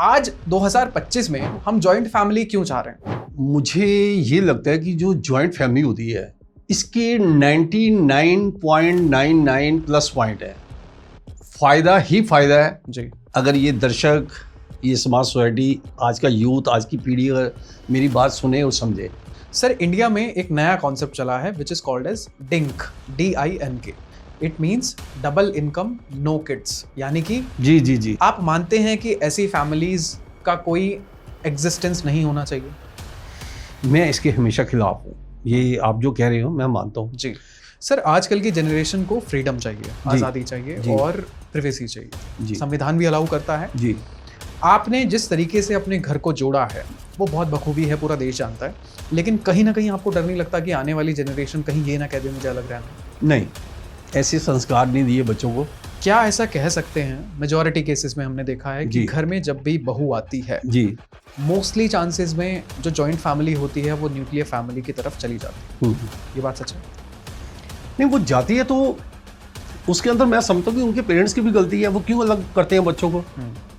आज 2025 में हम जॉइंट फैमिली क्यों चाह रहे हैं? मुझे ये लगता है कि जो जॉइंट फैमिली होती है इसके 99.99 प्लस पॉइंट है। फायदा ही फायदा है जी। अगर ये दर्शक, ये समाज, सोसाइटी, आज का यूथ, आज की पीढ़ी अगर मेरी बात सुने और समझे। सर, इंडिया में एक नया कॉन्सेप्ट चला है which is called as DINK, DINK। It means double income no kids, यानी कि जी आप मानते हैं कि ऐसी फैमिलीज का कोई एग्जिस्टेंस नहीं होना चाहिए? मैं इसके हमेशा खिलाफ हूँ। ये आप जो कह रहे हो मैं मानता हूँ। जी सर, आजकल की जनरेशन को फ्रीडम चाहिए, आज़ादी चाहिए और प्रिवेसी चाहिए। संविधान भी अलाउ करता है। जी, आपने जिस तरीके से अपने घर को जोड़ा है वो बहुत बखूबी है, पूरा देश जानता है। लेकिन कहीं ना कहीं आपको डर नहीं लगता कि आने वाली जनरेशन कहीं ये ना कह दे मुझे अलग रहना? नहीं, ऐसे संस्कार नहीं दिए बच्चों को। क्या ऐसा कह सकते हैं? मेजॉरिटी केसेस में हमने देखा है कि घर में जब भी बहू आती है जी, मोस्टली चांसेस में जो जॉइंट फैमिली होती है वो न्यूक्लियर फैमिली की तरफ चली जाती है। ये बात सच है? नहीं, वो जाती है तो उसके अंदर मैं समझता हूँ कि उनके पेरेंट्स की भी गलती है। वो क्यों अलग करते हैं बच्चों को।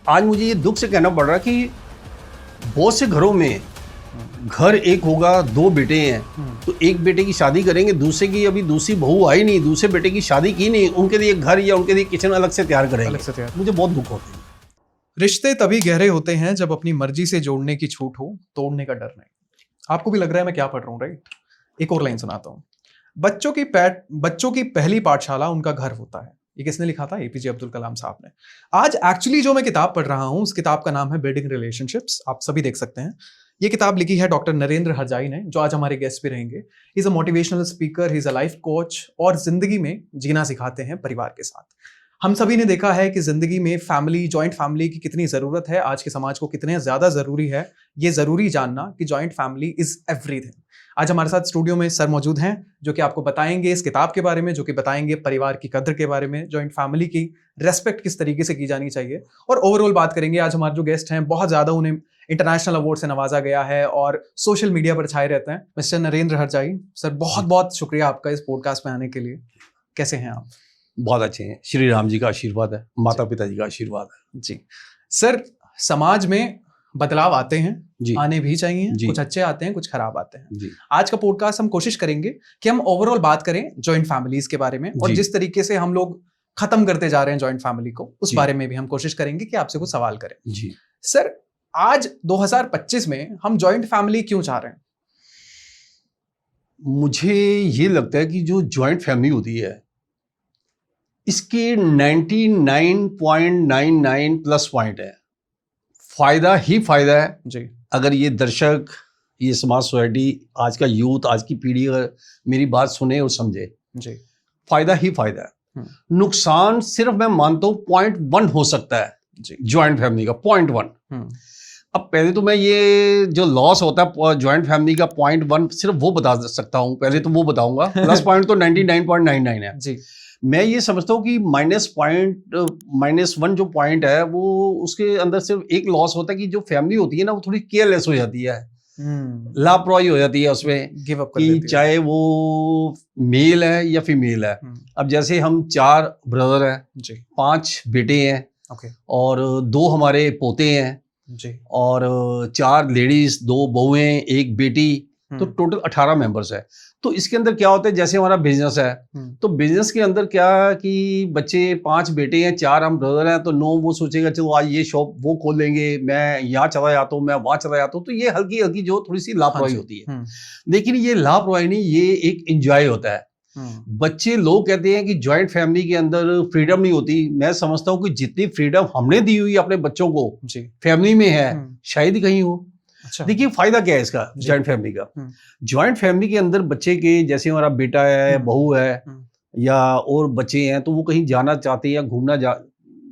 आज मुझे ये दुख से कहना पड़ रहा है कि बहुत से घरों में घर एक होगा, दो बेटे हैं, तो एक बेटे की शादी करेंगे, दूसरे की अभी दूसरी बहू आई नहीं, दूसरे बेटे की शादी की नहीं, उनके लिए घर या उनके लिए किचन अलग से तैयार करेंगे। मुझे बहुत दुख होता है। रिश्ते तभी गहरे होते हैं जब अपनी मर्जी से जोड़ने की छूट हो, तोड़ने का डर नहीं। आपको भी लग रहा है मैं क्या पढ़ रहा हूँ, राइट? एक और लाइन सुनाता हूँ। बच्चों की पहली पाठशाला उनका घर होता है। ये किसने लिखा था? APJ अब्दुल कलाम साहब ने। आज एक्चुअली जो मैं किताब पढ़ रहा हूँ उस किताब का नाम है बिल्डिंग रिलेशनशिप्स। आप सभी देख सकते हैं। ये किताब लिखी है डॉक्टर नरेंद्र हरजाई ने, जो आज हमारे गेस्ट भी रहेंगे। He is a motivational speaker, he is a life coach और जिंदगी में जीना सिखाते हैं परिवार के साथ। हम सभी ने देखा है कि जिंदगी में फैमिली, जॉइंट फैमिली की कितनी जरूरत है, आज के समाज को कितने ज्यादा जरूरी है। ये जरूरी जानना कि जॉइंट फैमिली इज एवरीथिंग। आज हमारे साथ स्टूडियो में सर मौजूद हैं जो कि आपको बताएंगे इस किताब के बारे में, जो कि बताएंगे परिवार की कद्र के बारे में, जॉइंट फैमिली की रेस्पेक्ट किस तरीके से की जानी चाहिए, और ओवरऑल बात करेंगे। आज हमारे जो गेस्ट हैं बहुत ज्यादा उन्हें इंटरनेशनल अवार्ड से नवाजा गया है और सोशल मीडिया पर छाए रहते हैं। मिस्टर नरेंद्र हरजाई सर, बहुत बहुत शुक्रिया आपका इस पॉडकास्ट में आने के लिए। कैसे हैं आप? बहुत अच्छे हैं। श्री राम जी का आशीर्वाद है, माता पिता जी का आशीर्वाद है। जी सर, समाज में बदलाव आते हैं, आने भी चाहिए। कुछ अच्छे आते हैं, कुछ खराब आते हैं। आज का पॉडकास्ट हम कोशिश करेंगे कि हम ओवरऑल बात करें जॉइंट फैमिलीज के बारे में, और जिस तरीके से हम लोग खत्म करते जा रहे हैं जॉइंट फैमिली को, उस बारे में भी हम कोशिश करेंगे कि आपसे कुछ सवाल करें। सर, आज 2025 में हम जॉइंट फैमिली क्यों चाह रहे हैं? मुझे ये लगता है कि जो जॉइंट फैमिली होती है इसके 99.99 प्लस पॉइंट है। फायदा ही फायदा है जी। अगर ये दर्शक, ये समाज, सोसाइटी, आज का यूथ, आज की पीढ़ी अगर मेरी बात सुने और समझे। जी। फायदा ही फायदा है। नुकसान सिर्फ मैं मानता हूँ 0.1 हो सकता है जॉइंट फैमिली का, 0.1। अब पहले तो मैं ये जो लॉस होता है जॉइंट फैमिली का 0.1 सिर्फ वो बता सकता हूँ, पहले तो वो बताऊंगा। प्लस पॉइंट तो 99.99 है जी। मैं ये समझता हूँ कि -1 जो पॉइंट है वो उसके अंदर सिर्फ एक लॉस होता है कि जो फैमिली होती है ना वो थोड़ी केयरलेस हो जाती है, लापरवाही हो जाती है उसमें, गिव अप कि चाहे वो मेल है या फीमेल है। अब जैसे हम 4 ब्रदर हैं जी, 5 बेटे हैं और 2 हमारे पोते हैं जी, और 4 लेडीज, 2 बहुएं, 1 बेटी, तो टोटल 18 मेंबर्स है। तो इसके अंदर क्या होता है, जैसे हमारा बिजनेस है तो बिजनेस के अंदर क्या कि बच्चे 5 बेटे हैं, 4 हम ब्रदर हैं, तो 9 वो सोचेगा चलो आज ये शॉप वो खोल लेंगे, मैं यहाँ चला जाता हूँ, मैं वहाँ चला जाता हूँ। तो ये हल्की हल्की जो थोड़ी सी लापरवाही होती है। लेकिन ये लापरवाही नहीं, ये एक एंजॉय होता है। बच्चे, लोग कहते हैं कि जॉइंट फैमिली के अंदर फ्रीडम नहीं होती। मैं समझता हूँ कि जितनी फ्रीडम हमने दी हुई अपने बच्चों को फैमिली में है शायद ही कहीं हो। अच्छा। देखिए फायदा क्या है इसका जॉइंट फैमिली का। जॉइंट फैमिली के अंदर बच्चे के, जैसे हमारा बेटा है, बहू है या और बच्चे हैं, तो वो कहीं जाना चाहते हैं या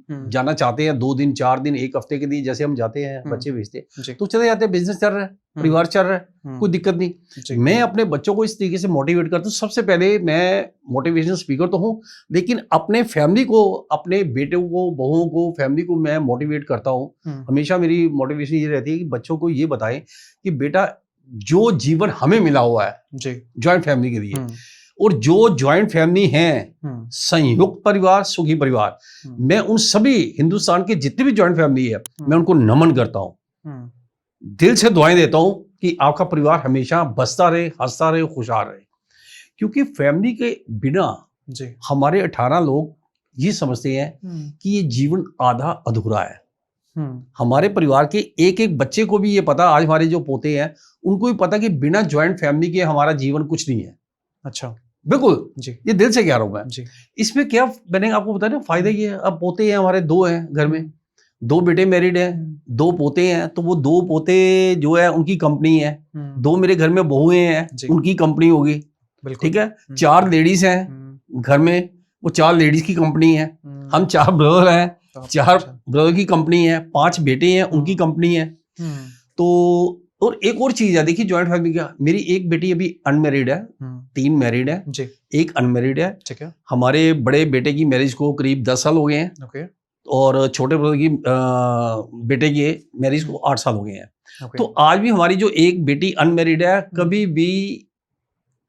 जाना चाहते हैं 2 दिन 4 दिन 1 हफ्ते के लिए, जैसे हम जाते हैं बच्चे भेजते तो चले जाते हैं। बिजनेस चल रहा है, परिवार चल रहा है, कोई दिक्कत नहीं। मैं अपने बच्चों को इस तरीके से मोटिवेट करता हूँ। सबसे पहले मैं मोटिवेशनल स्पीकर तो हूँ, लेकिन अपने फैमिली को, अपने बेटों को, बहुओं को, फैमिली को मैं मोटिवेट करता हूँ। हमेशा मेरी मोटिवेशन ये रहती है कि बच्चों को ये बताएं कि बेटा जो जीवन हमें मिला हुआ है जॉइंट फैमिली के लिए, और जो ज्वाइंट फैमिली है, संयुक्त परिवार, सुखी परिवार, मैं उन सभी हिंदुस्तान के जितने भी ज्वाइंट फैमिली है, मैं उनको नमन करता हूं, दिल से दुआएं देता हूं कि आपका परिवार हमेशा बसता रहे, हंसता रहे, खुशहाल रहे। क्योंकि फैमिली के बिना हमारे 18 लोग ये समझते हैं कि ये जीवन आधा अधूरा है। हमारे परिवार के एक एक बच्चे को भी ये पता, आज हमारे जो पोते हैं उनको भी पता कि बिना ज्वाइंट फैमिली के हमारा जीवन कुछ नहीं है। अच्छा, बिल्कुल जी, ये दिल से कह रहा हूं मैं जी। इसमें क्या मैंने आपको बताया ना, फायदा ये है, अब पोते हैं हमारे 2 हैं घर में, 2 बेटे मैरिड हैं, 2 पोते हैं, तो वो 2 पोते जो है उनकी कंपनी है, 2 मेरे घर में बहुएं हैं, उनकी कंपनी होगी, ठीक है। 4 लेडीज हैं घर में, वो 4 लेडीज की कंपनी है। हम 4 ब्रदर हैं, 4 ब्रदर की कंपनी है, 5 बेटे हैं, उनकी कंपनी है। तो और एक और चीज है, देखिए ज्वाइंट फैमिली का, मेरी एक बेटी अभी अनमैरिड है, 3 मैरिड है, एक अनमैरिड है, ठीक है। हमारे बड़े बेटे की मैरिज को करीब 10 साल हो गए हैं, ओके। और छोटे ब्रदर की बेटे की मैरिज को 8 साल हो गए हैं, ओके। तो आज भी हमारी जो एक बेटी अनमैरिड है, कभी भी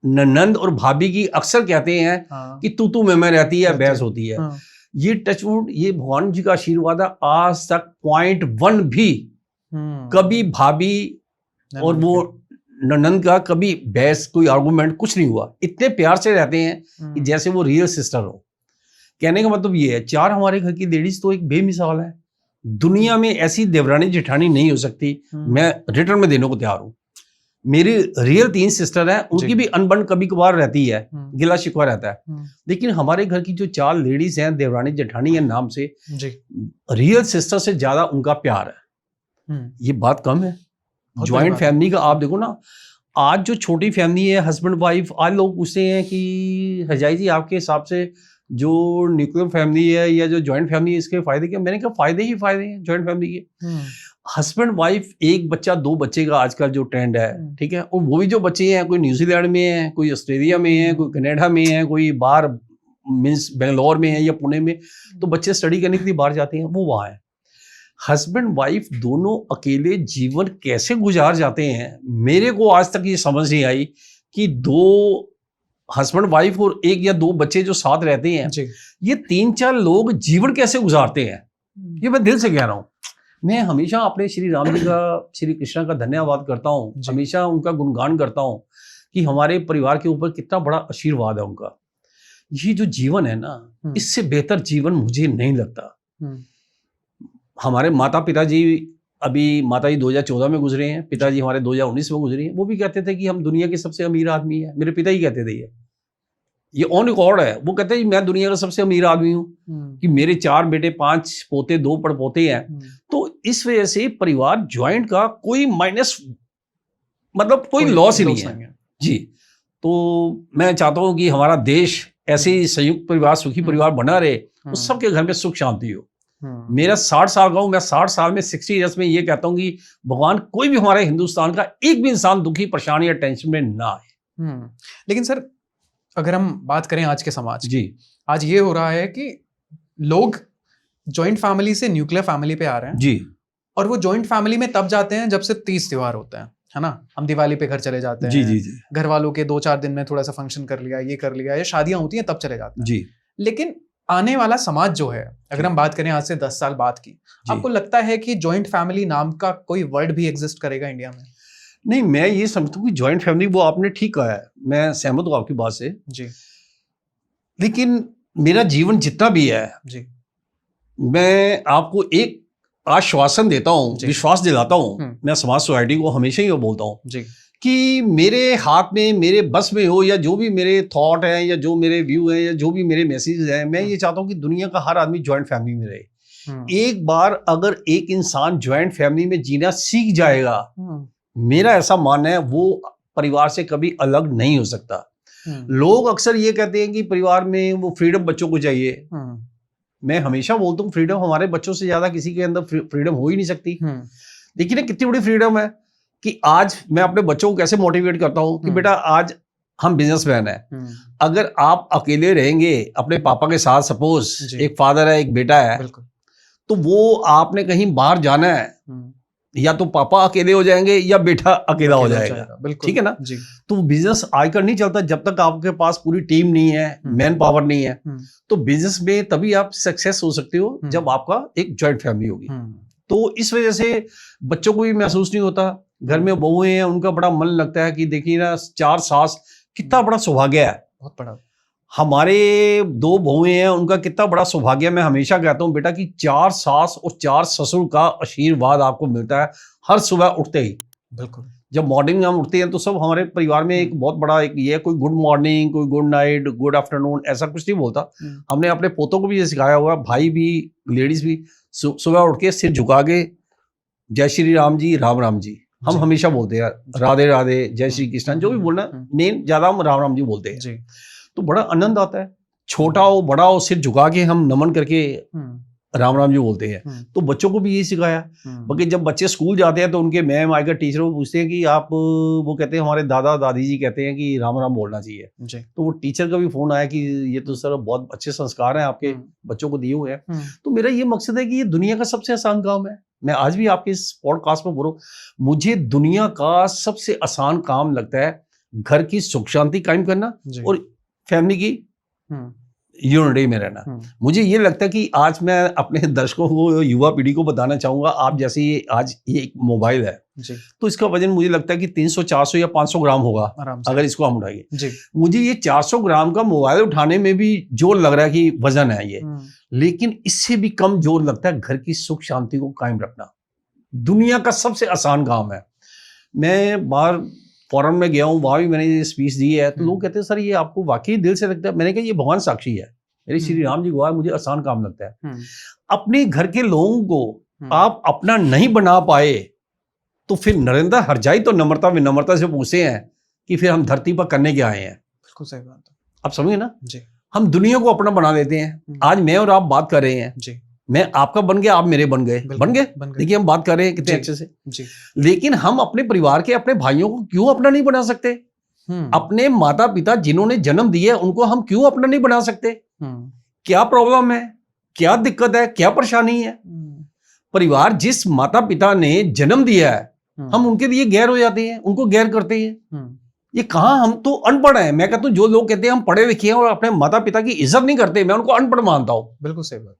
ननंद और भाभी की अक्सर कहते हैं कि तू मैं रहती है, बहस होती है। ये टचवुड, ये भगवान जी का आशीर्वाद है, आज तक 0.1 भी कभी भाभी और वो ननंद का कभी बहस, कोई आर्गुमेंट कुछ नहीं हुआ। इतने प्यार से रहते हैं कि जैसे वो रियल सिस्टर हो। कहने का मतलब ये है, 4 हमारे घर की लेडीज तो एक बेमिसाल है। दुनिया में ऐसी देवरानी जेठानी नहीं हो सकती, मैं रिटर्न में देने को तैयार हूं। मेरी रियल 3 सिस्टर हैं, उनकी भी अनबन कभी कभार रहती है, गिला शिकवा रहता है, लेकिन हमारे घर की जो 4 लेडीज हैं, देवरानी जेठानी है नाम से, रियल सिस्टर से ज्यादा उनका प्यार है। ये बात कम है। ज्वाइंट फैमिली का आप देखो ना, आज जो छोटी फैमिली है, हस्बैंड वाइफ, आज लोग पूछते हैं कि हजाई जी आपके हिसाब से जो न्यूक्लियर फैमिली है या जो ज्वाइंट फैमिली है, इसके फायदे क्या? मैंने कहा फायदे ही फायदे हैं ज्वाइंट फैमिली के। हस्बैंड वाइफ, एक बच्चा 2 बच्चे का आजकल जो ट्रेंड है, ठीक है। और वो भी जो बच्चे हैं, कोई न्यूजीलैंड में है, कोई ऑस्ट्रेलिया में है, कोई कनाडा में है, कोई बाहर मीन्स बेंगलोर में है या पुणे में, तो बच्चे स्टडी करने के लिए बाहर जाते हैं, वो वहाँ है। हस्बैंड वाइफ दोनों अकेले जीवन कैसे गुजार जाते हैं, मेरे को आज तक ये समझ नहीं आई कि 2 हस्बैंड वाइफ और 1 या 2 बच्चे जो साथ रहते हैं, ये 3-4 लोग जीवन कैसे गुजारते हैं, ये मैं दिल से कह रहा हूँ। मैं हमेशा अपने श्री राम जी का, श्री कृष्ण का धन्यवाद करता हूँ, हमेशा उनका गुणगान करता हूँ कि हमारे परिवार के ऊपर कितना बड़ा आशीर्वाद है उनका। ये जो जीवन है ना, इससे बेहतर जीवन मुझे नहीं लगता। हमारे माता पिताजी, अभी माताजी 2014 में गुजरे हैं, पिताजी हमारे 2019 में गुजरे हैं। वो भी कहते थे कि हम दुनिया के सबसे अमीर आदमी हैं। मेरे पिता ही कहते थे, ये ऑन रिकॉर्ड है। वो कहते हैं मैं दुनिया का सबसे अमीर आदमी हूँ, कि मेरे 4 बेटे, 5 पोते, 2 पड़पोते हैं। तो इस वजह से परिवार ज्वाइंट का कोई माइनस, मतलब कोई लॉस ही नहीं है जी। तो मैं चाहता हूँ कि हमारा देश ऐसे ही संयुक्त परिवार, सुखी परिवार बना रहे, उस सबके घर में सुख शांति हो। मेरा 60 साल का हूं, मैं 60 साल में 60 ईयर्स में ये कहता हूं कि भगवान कोई भी हमारे हिंदुस्तान का एक भी इंसान दुखी, परेशानी या टेंशन में ना आए। लेकिन सर, अगर हम बात करें आज के समाज जी, आज ये हो रहा है कि लोग जॉइंट फैमिली से न्यूक्लियर फैमिली पे आ रहे हैं जी, और वो जॉइंट फैमिली में तब जाते हैं जब से 30 त्योहार होते हैं, है ना। हम दिवाली पे घर चले जाते हैं जी, घर वालों के 2-4 दिन में थोड़ा सा फंक्शन कर लिया, ये कर लिया, या शादियां होती हैं तब चले जाते हैं जी। लेकिन आने वाला समाज जो है, अगर हम बात करें आज से 10 साल बाद की, आपको लगता है कि जॉइंट फैमिली नाम का कोई वर्ड भी एग्जिस्ट करेगा इंडिया में? नहीं, मैं ये समझता हूँ कि जॉइंट फैमिली, वो आपने ठीक कहा है, मैं सहमत हूँ आपकी बात से जी। लेकिन मेरा जीवन जितना भी है जी, मैं आपको एक आश्वासन देता हूँ, विश्वास दिलाता हूँ, मैं समाज सोसाइटी को हमेशा ही बोलता हूँ जी, कि मेरे हाथ में, मेरे बस में हो, या जो भी मेरे थॉट हैं, या जो मेरे व्यू हैं, या जो भी मेरे मैसेज हैं, मैं ये चाहता हूँ कि दुनिया का हर आदमी ज्वाइंट फैमिली में रहे। एक बार अगर एक इंसान ज्वाइंट फैमिली में जीना सीख जाएगा, मेरा ऐसा मानना है, वो परिवार से कभी अलग नहीं हो सकता। लोग अक्सर ये कहते हैं कि परिवार में वो फ्रीडम बच्चों को चाहिए। मैं हमेशा बोलता हूँ, फ्रीडम हमारे बच्चों से ज्यादा किसी के अंदर फ्रीडम हो ही नहीं सकती। लेकिन कितनी बड़ी फ्रीडम है कि आज मैं अपने बच्चों को कैसे मोटिवेट करता हूं कि बेटा, आज हम बिजनेसमैन है, अगर आप अकेले रहेंगे अपने पापा के साथ, सपोज एक फादर है, एक बेटा है, तो वो आपने कहीं बाहर जाना है, या तो पापा अकेले हो जाएंगे या बेटा अकेला हो जाएगा, बिल्कुल, ठीक है ना जी। तो बिजनेस आजकल नहीं चलता जब तक आपके पास पूरी टीम नहीं है, मैन पावर नहीं है। तो बिजनेस में तभी आप सक्सेस हो सकते हो जब आपका एक जॉइंट फैमिली होगी। तो इस वजह से बच्चों को भी महसूस नहीं होता, घर में बहुएं हैं उनका बड़ा मन लगता है कि देखिए ना 4 सास, कितना बड़ा सौभाग्य है, बहुत बड़ा। हमारे 2 बहुएं हैं उनका कितना बड़ा सौभाग्य। मैं हमेशा कहता हूं बेटा कि 4 सास और 4 ससुर का आशीर्वाद आपको मिलता है हर सुबह उठते ही। बिल्कुल, जब मॉर्निंग में हम उठते हैं तो सब हमारे परिवार में एक बहुत बड़ा एक ये है, कोई गुड मॉर्निंग, कोई गुड नाइट, गुड आफ्टरनून ऐसा कुछ नहीं बोलता। हमने अपने पोतों को भी ये सिखाया हुआ, भाई भी लेडीज भी सुबह उठ के सिर झुका के जय श्री राम जी, राम राम जी हम हमेशा बोलते हैं, राधे राधे, जय श्री कृष्ण, जो भी बोलना मेन ज्यादा हम राम राम जी बोलते हैं। तो बड़ा आनंद आता है, छोटा हो बड़ा हो सिर झुका के हम नमन करके राम राम जी बोलते हैं। तो बच्चों को भी यही सिखाया। बाकी जब बच्चे स्कूल जाते हैं तो उनके मैम आएगा टीचर वो पूछते हैं कि आप, वो कहते हैं हमारे दादा दादी जी कहते हैं कि राम राम बोलना चाहिए। तो वो टीचर का भी फोन आया कि ये तो सर बहुत अच्छे संस्कार हैं आपके बच्चों को दिए हुए हैं। तो मेरा ये मकसद है कि ये दुनिया का सबसे आसान काम है। मैं आज भी आपके इस पॉडकास्ट में बोल रहा हूँ, मुझे दुनिया का सबसे आसान काम लगता है घर की सुख शांति कायम करना और फैमिली की यूनिटी में रहना। मुझे ये लगता है कि आज मैं अपने दर्शकों को, युवा पीढ़ी को बताना चाहूंगा, आप जैसे ये आज ये एक मोबाइल है जी। तो इसका वजन मुझे लगता है कि 300, 400 या 500 ग्राम होगा अगर इसको हम उठाएंगे। मुझे ये 400 ग्राम का मोबाइल उठाने में भी जोर लग रहा है कि वजन है ये, लेकिन इससे भी कम जोर लगता है घर की सुख शांति को कायम रखना। दुनिया का सबसे आसान काम है। मैं बाहर फॉरेन में गया हूँ, वहां भी मैंने ये स्पीच दी है, तो लोग कहते हैं सर ये आपको वाकई दिल से लगता है। मैंने कहा ये भगवान साक्षी है, मेरे श्री राम जी गवाह, मुझे आसान काम लगता है। अपने घर के लोगों को आप अपना नहीं बना पाए तो फिर नरेंद्र हरजाई तो नम्रता विनम्रता से पूछते हैं कि फिर हम धरती पर करने के आए हैं। बिल्कुल सही बात है, आप समझे ना जी। हम दुनिया को अपना बना लेते हैं। आज मैं और आप बात कर रहे हैं जी, मैं आपका बन गया, आप मेरे बन गए, बन गए। देखिए हम बात कर रहे हैं कितने अच्छे से जी। लेकिन हम अपने परिवार के, अपने भाइयों को क्यों अपना नहीं बना सकते? अपने माता पिता जिन्होंने जन्म दिया उनको हम क्यों अपना नहीं बना सकते? क्या प्रॉब्लम है, क्या दिक्कत है, क्या परेशानी है? परिवार जिस माता पिता ने जन्म दिया है हम उनके लिए गैर हो जाते हैं, उनको गैर करते हैं। ये कहां, हम तो अनपढ़ हैं। मैं कहता हूं जो लोग कहते हैं हम पढ़े लिखे हैं और अपने माता पिता की इज्जत नहीं करते, मैं उनको अनपढ़ मानता हूं। बिल्कुल सही बात।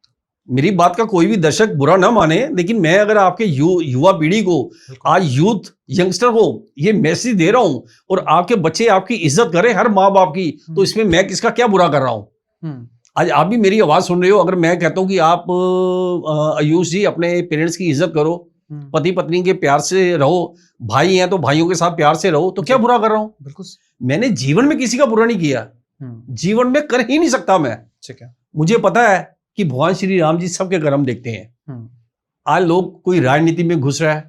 मेरी बात का कोई भी दर्शक बुरा ना माने, लेकिन मैं अगर आपके युवा पीढ़ी को, आज यूथ यंगस्टर को ये मैसेज दे रहा हूं और आपके बच्चे आपकी इज्जत करें, हर माँ बाप की, तो इसमें मैं किसका क्या बुरा कर रहा हूं? आज आप भी मेरी आवाज सुन रहे हो, अगर मैं कहता हूं कि आप आयुष जी अपने पेरेंट्स की इज्जत करो, पति पत्नी के प्यार से रहो, भाई हैं तो भाइयों के साथ प्यार से रहो, तो क्या बुरा कर रहा हूं? बिल्कुल, मैंने जीवन में किसी का बुरा नहीं किया, जीवन में कर ही नहीं सकता मैं। ठीक है, मुझे पता है कि भगवान श्री राम जी सबके कर्म देखते हैं। आज लोग, कोई राजनीति में घुस रहा है,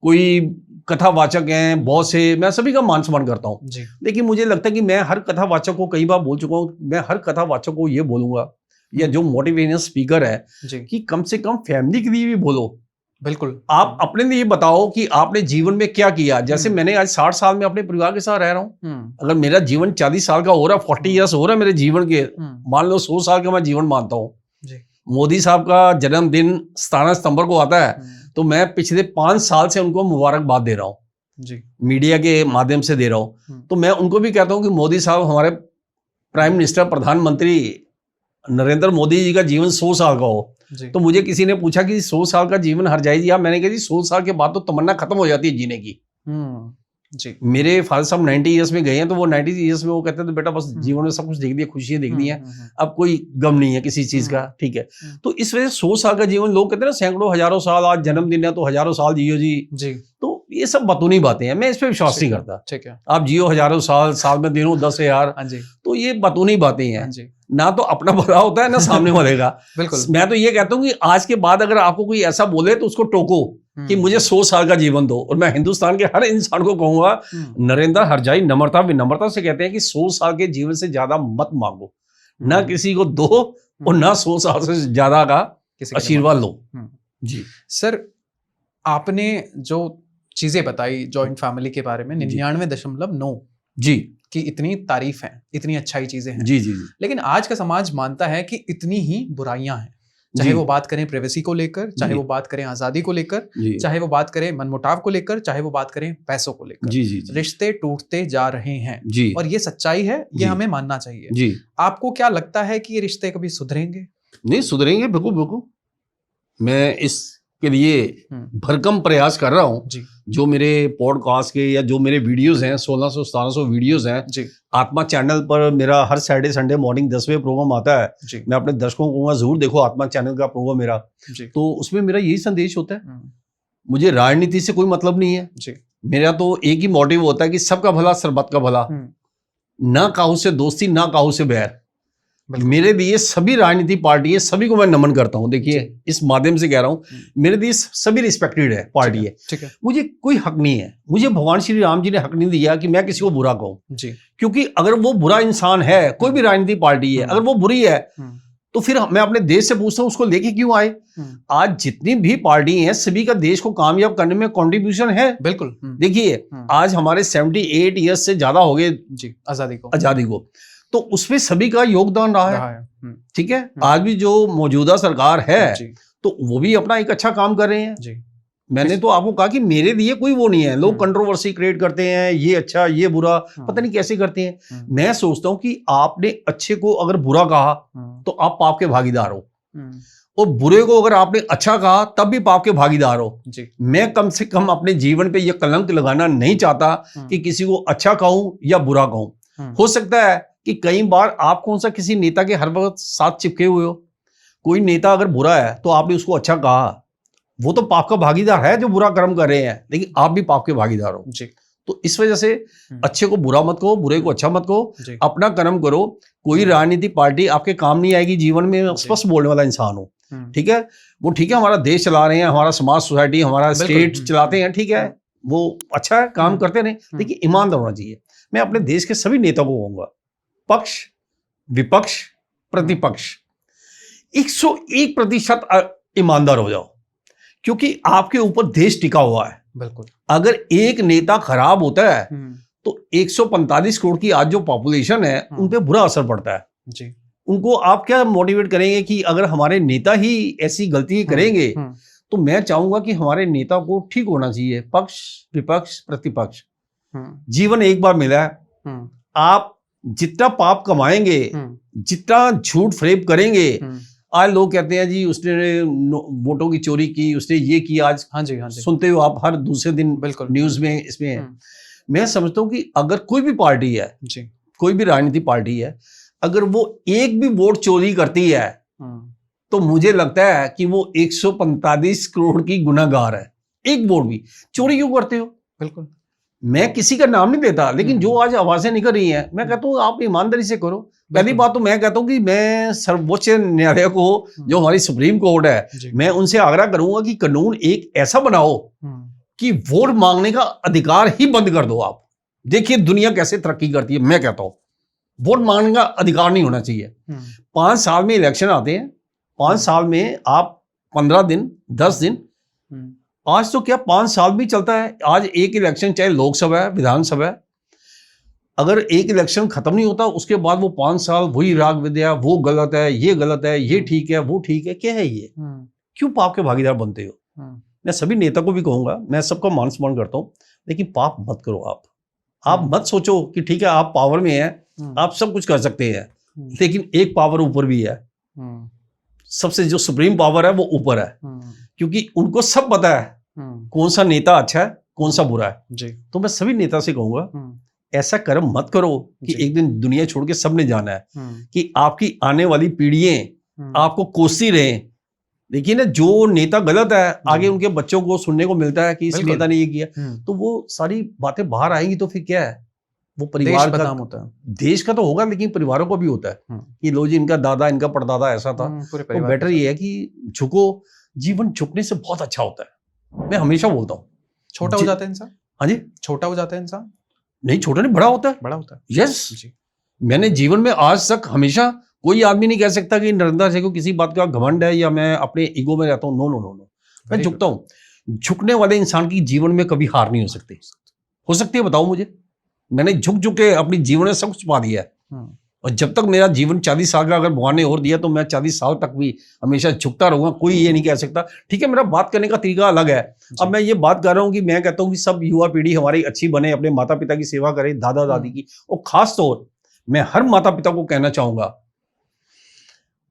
कोई कथावाचक हैं बहुत से, मैं सभी का मान सम्मान करता हूं, लेकिन मुझे लगता है कि मैं हर कथावाचक को कई बार बोल चुका हूं, मैं हर कथावाचक को ये बोलूंगा, या जो मोटिवेशनल स्पीकर है, कि कम से कम फैमिली के लिए भी बोलो। बिल्कुल, आप अपने लिए बताओ कि आपने जीवन में क्या किया। जैसे मैंने आज 60 साल में अपने परिवार के साथ रह रहा हूँ। अगर मेरा जीवन 40 साल का हो रहा, 40 ईयर्स हो रहा है मेरे जीवन के, मान लो 100 साल का मैं जीवन मानता हूँ। मोदी साहब का जन्मदिन 17 सितंबर को आता है, तो मैं पिछले 5 साल से उनको मुबारकबाद दे रहा हूँ, मीडिया के माध्यम से दे रहा हूँ। तो मैं उनको भी कहता हूँ कि मोदी साहब, हमारे प्राइम मिनिस्टर, प्रधानमंत्री नरेंद्र मोदी जी का जीवन 100 साल का हो। तो मुझे किसी ने पूछा कि 100 साल का जीवन हर जाएगी आप? मैंने कहा जी 100 साल के बाद तो तमन्ना खत्म हो जाती है जीने की। जी, मेरे फादर साहब 90 ईयर्स में गए हैं, तो वो 90 ईयर्स में वो कहते हैं तो बेटा बस जीवन में सब कुछ देख दिया, खुशियां देख दी हैं, अब कोई गम नहीं है किसी चीज का। ठीक है, तो इस वजह से 100 साल का जीवन, लोग कहते हैं ना सैकड़ों हजारों साल, आज जन्मदिन है तो हजारों साल जियो जी। तो ये सब बतूनी बातें हैं, मैं इस पे विश्वास नहीं करता। ठीक है, आप जियो हजारों साल, साल में दिनों 10,000, तो ये बतूनी बातें हैं। ना तो अपना भला होता है ना सामने वाले का। बिल्कुल, मैं तो ये कहता हूँ कि आज के बाद अगर आपको कोई ऐसा बोले तो उसको टोको कि मुझे 100 साल का जीवन दो। और मैं हिंदुस्तान के हर इंसान को कहूंगा, नरेंद्र हरजाई नम्रता विनम्रता से कहते हैं कि 100 साल के जीवन से ज्यादा मत मांगो, ना किसी को दो और ना 100 साल से ज्यादा का आशीर्वाद लो। जी सर, आपने जो चीजें बताई जॉइंट फैमिली के बारे में, 99.9 जी कि इतनी तारीफ है, इतनी अच्छाई चीजें हैं जी जी। लेकिन आज का समाज मानता है कि इतनी ही बुराइयां हैं। चाहे वो बात करें प्राइवेसी को लेकर, चाहे वो बात करें आजादी को लेकर, चाहे वो बात करें मनमुटाव को लेकर, चाहे वो बात करें पैसों को लेकर, रिश्ते टूटते जा रहे हैं और ये सच्चाई है, ये हमें मानना चाहिए। आपको क्या लगता है कि ये रिश्ते कभी सुधरेंगे? नहीं सुधरेंगे, बिल्कुल बिल्कुल। मैं इसके लिए भरकम प्रयास कर रहा हूँ। जो मेरे पॉडकास्ट के या जो मेरे वीडियोस हैं 1600-1700 वीडियोस हैं, आत्मा चैनल पर मेरा हर सैटरडे संडे मॉर्निंग 10 बजे प्रोग्राम आता है। मैं अपने दर्शकों को कहूँगा जरूर देखो आत्मा चैनल का प्रोग्राम मेरा। तो उसमें मेरा यही संदेश होता है, मुझे राजनीति से कोई मतलब नहीं है। मेरा तो एक ही मोटिव होता है कि सबका भला सरबत का भला, ना काहू से दोस्ती ना काहू से बैर। मेरे लिए सभी राजनीतिक पार्टी है, सभी को मैं नमन करता हूं। देखिए इस माध्यम से कह रहा हूं, मेरे लिए सभी रिस्पेक्टेड है पार्टी है। मुझे कोई हक नहीं है, मुझे भगवान श्री राम जी ने हक नहीं दिया कि मैं किसी को बुरा कहूं, क्योंकि अगर वो बुरा इंसान है, कोई भी राजनीतिक पार्टी है अगर वो बुरी है, तो फिर मैं अपने देश से पूछता हूं उसको लेके क्यों आए। आज जितनी भी पार्टी हैं सभी का देश को कामयाब करने में कंट्रीब्यूशन है। बिल्कुल। देखिए आज हमारे 78 ईयर्स से ज्यादा हो गए आजादी को, तो उसमें सभी का योगदान रहा है। ठीक है, आज भी जो मौजूदा सरकार है तो वो भी अपना एक अच्छा काम कर रहे हैं। मैंने तो आपको कहा कि मेरे लिए कोई वो नहीं है। लोग कंट्रोवर्सी क्रिएट करते हैं, ये अच्छा ये बुरा, पता नहीं कैसे करते हैं। मैं सोचता हूं कि आपने अच्छे को अगर बुरा कहा तो आप पाप के भागीदार हो, और बुरे को अगर आपने अच्छा कहा तब भी पाप के भागीदार हो। मैं कम से कम अपने जीवन पे ये कलंक लगाना नहीं चाहता कि किसी को अच्छा कहूं या बुरा कहूं। हो सकता है कि कई बार आप कौन सा किसी नेता के हर वक्त साथ चिपके हुए हो। कोई नेता अगर बुरा है तो आपने उसको अच्छा कहा, वो तो पाप का भागीदार है जो बुरा कर्म कर रहे हैं, लेकिन आप भी पाप के भागीदार हो। तो इस वजह से अच्छे को बुरा मत कहो, बुरे को अच्छा मत कहो, अपना कर्म करो। कोई राजनीतिक पार्टी आपके काम नहीं आएगी जीवन में, स्पष्ट बोलने वाला इंसान हो। ठीक है, वो ठीक है हमारा देश चला रहे हैं, हमारा समाज सोसाइटी हमारा स्टेट चलाते हैं, ठीक है वो अच्छा है, काम करते रहे, लेकिन ईमानदार होना चाहिए। मैं अपने देश के सभी नेताओं को कहूंगा, पक्ष विपक्ष प्रतिपक्ष 101% ईमानदार हो जाओ, क्योंकि आपके ऊपर देश टिका हुआ है। बिल्कुल। अगर एक नेता खराब होता है तो 145 करोड़ की आज जो पॉपुलेशन है उन पे बुरा असर पड़ता है। उनको आप क्या मोटिवेट करेंगे कि अगर हमारे नेता ही ऐसी गलती करेंगे, तो मैं चाहूंगा कि हमारे नेता को ठीक होना चाहिए। पक्ष विपक्ष प्रतिपक्ष, जीवन एक बार मिला है, आप जितना पाप कमाएंगे, जितना झूठ फरेब करेंगे, आज लोग कहते हैं जी उसने वोटों की चोरी की, उसने ये किया, आज हाँ जी सुनते हो आप हर दूसरे दिन न्यूज में इसमें है। मैं समझता हूँ कि अगर कोई भी पार्टी है जी, कोई भी राजनीतिक पार्टी है, अगर वो एक भी वोट चोरी करती है तो मुझे लगता है कि वो 145 करोड़ की गुनाहगार है। एक वोट भी चोरी क्यों करते हो? बिल्कुल, मैं किसी का नाम नहीं देता, लेकिन जो आज आवाजें निकल रही हैं, मैं कहता हूँ आप ईमानदारी से करो। पहली बात तो मैं कहता हूँ कि मैं सर्वोच्च न्यायालय को, जो हमारी सुप्रीम कोर्ट है, मैं उनसे आग्रह करूंगा कि कानून एक ऐसा बनाओ कि वोट मांगने का अधिकार ही बंद कर दो। आप देखिए दुनिया कैसे तरक्की करती है। मैं कहता हूं वोट मांगने का अधिकार नहीं होना चाहिए। 5 साल में इलेक्शन आते हैं, 5 साल में आप 15 दिन 10 दिन, आज तो क्या 5 साल भी चलता है। आज एक इलेक्शन, चाहे लोकसभा है विधानसभा है, अगर एक इलेक्शन खत्म नहीं होता उसके बाद वो 5 साल वही राग विद्या, वो गलत है, ये गलत है, ये ठीक है, वो ठीक है। क्या है ये? क्यों पाप के भागीदार बनते हो? मैं सभी नेता को भी कहूंगा, मैं सबका मान सम्मान करता हूं, लेकिन पाप मत करो। आप मत सोचो कि ठीक है आप पावर में हैं, आप सब कुछ कर सकते हैं, लेकिन एक पावर ऊपर भी है। सबसे जो सुप्रीम पावर है वो ऊपर है, क्योंकि उनको सब पता है कौन सा नेता अच्छा है, कौन सा बुरा है जी। तो मैं सभी नेता से कहूंगा ऐसा कर्म मत करो कि एक दिन दुनिया छोड़ के सबने जाना है, कि आपकी आने वाली पीढ़ियां आपको कोसती रहें। देखिए ना, जो नेता गलत है आगे उनके बच्चों को सुनने को मिलता है कि इस नेता ने ये किया, तो वो सारी बातें बाहर आएंगी तो फिर क्या है, वो परिवार का नाम होता है। देश का तो होगा, लेकिन परिवारों का भी होता है कि लो जी इनका दादा इनका परदादा ऐसा था। तो बेटर ये है कि झुको, जीवन झुकने से बहुत अच्छा होता है। मैं हमेशा बोलता हूँ छोटा हो जाता है इंसान। हाँ जी, छोटा हो जाता है इंसान। नहीं, छोटा नहीं, बड़ा होता है। बड़ा होता है, यस। मैंने जीवन में आज तक हमेशा, कोई आदमी नहीं कह सकता कि नरेंद्र सिंह को किसी बात का घमंड है या मैं अपने ईगो में रहता हूँ। नो नो नो नो, मैं झुकता हूँ। झुकने वाले इंसान की जीवन में कभी हार नहीं हो सकती। हो सकती है? बताओ मुझे। मैंने झुक झुक के अपनी जीवन में सब कुछ पा दिया है, और जब तक मेरा जीवन 40 साल का अगर भगवान ने और दिया तो मैं 40 साल तक भी हमेशा झुकता रहूंगा, कोई ये नहीं कह सकता। ठीक है, मेरा बात करने का तरीका अलग है। अब मैं ये बात कर रहा हूँ कि मैं कहता हूँ कि सब युवा पीढ़ी हमारी अच्छी बने, अपने माता पिता की सेवा करे, दादा दादी की। और खास तौर मैं हर माता पिता को कहना चाहूंगा,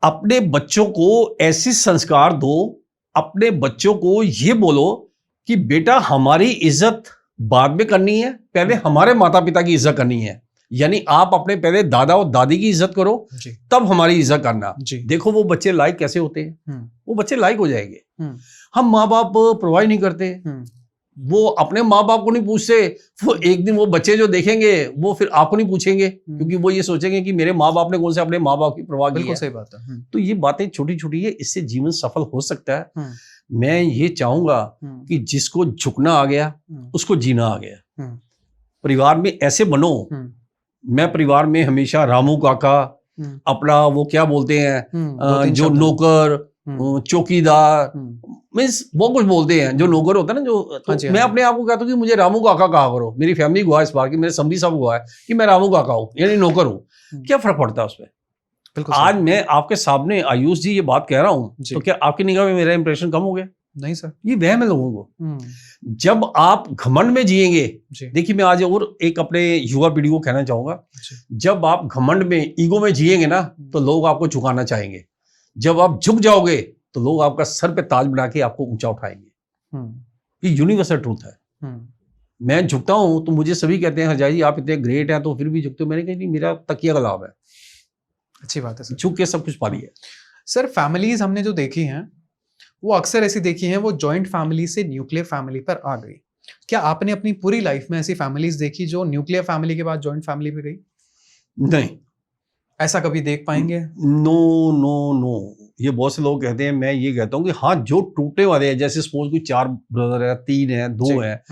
अपने बच्चों को ऐसे संस्कार दो, अपने बच्चों को ये बोलो कि बेटा हमारी इज्जत बाद में करनी है, पहले हमारे माता पिता की इज्जत करनी है। यानी आप अपने पहले दादा और दादी की इज्जत करो, तब हमारी इज्जत करना। देखो वो बच्चे लायक कैसे होते हैं, वो बच्चे लायक हो जाएंगे। हम माँ बाप प्रोवाइड नहीं करते, वो अपने माँ बाप को नहीं पूछते, वो एक दिन वो बच्चे जो देखेंगे वो फिर आपको नहीं पूछेंगे, क्योंकि वो ये सोचेंगे कि मेरे माँ बाप ने कौन से अपने माँ बाप की परवाह की है। सही बात है। तो ये बातें छोटी छोटी है, इससे जीवन सफल हो सकता है। मैं ये चाहूंगा कि जिसको झुकना आ गया उसको जीना आ गया। परिवार में ऐसे बनो, मैं परिवार में हमेशा रामू काका, अपना वो क्या बोलते हैं जो नौकर, चौकीदार, मीन्स बहुत कुछ बोलते हैं जो नौकर होता है ना, जो तो मैं अपने आप को कहता हूँ कि मुझे रामू काका कहा करो। मेरी फैमिली हुआ इस बार की, मेरे समझी सब हुआ है कि मैं रामू काका हूँ, यानी नौकर हूँ। क्या फर्क पड़ता है उसमें? आज मैं आपके सामने आयुष जी ये बात कह रहा हूँ, तो क्या आपकी निगाह में मेरा इंप्रेशन कम हो गया? नहीं सर, ये वहम है लोगों को। जब आप घमंड में जिएंगे, देखिए मैं आज और एक अपने युवा पीढ़ी को कहना चाहूंगा, जब आप घमंड में, ईगो में जिएंगे ना, तो लोग आपको झुकाना चाहेंगे। जब आप झुक जाओगे तो लोग आपका सर पे ताज बना के आपको ऊंचा उठाएंगे। ये यूनिवर्सल ट्रूथ है। मैं झुकता हूं तो मुझे सभी कहते हैं हरजाई जी आप इतने ग्रेट हैं तो फिर भी झुकते हो। मैंने कहा नहीं, मेरा तकिया का लाभ है। अच्छी बात है सर, झुक के सब कुछ पा लिया। सर फैमिलीज हमने जो देखी हैं वो अक्सर ऐसी देखी हैं, वो जॉइंट फैमिली से न्यूक्लियर फैमिली पर आ गई। क्या आपने अपनी पूरी लाइफ में ऐसी फैमिलीज देखी जो न्यूक्लियर फैमिली के बाद जॉइंट फैमिली पे गई? नहीं। ऐसा कभी देख पाएंगे? नो नो नो, ये बहुत से लोग कहते हैं। मैं ये कहता हूँ कि हाँ, जो टूटने वाले हैं, जैसे सपोज कोई 4 ब्रदर है, 3 है, 2 है,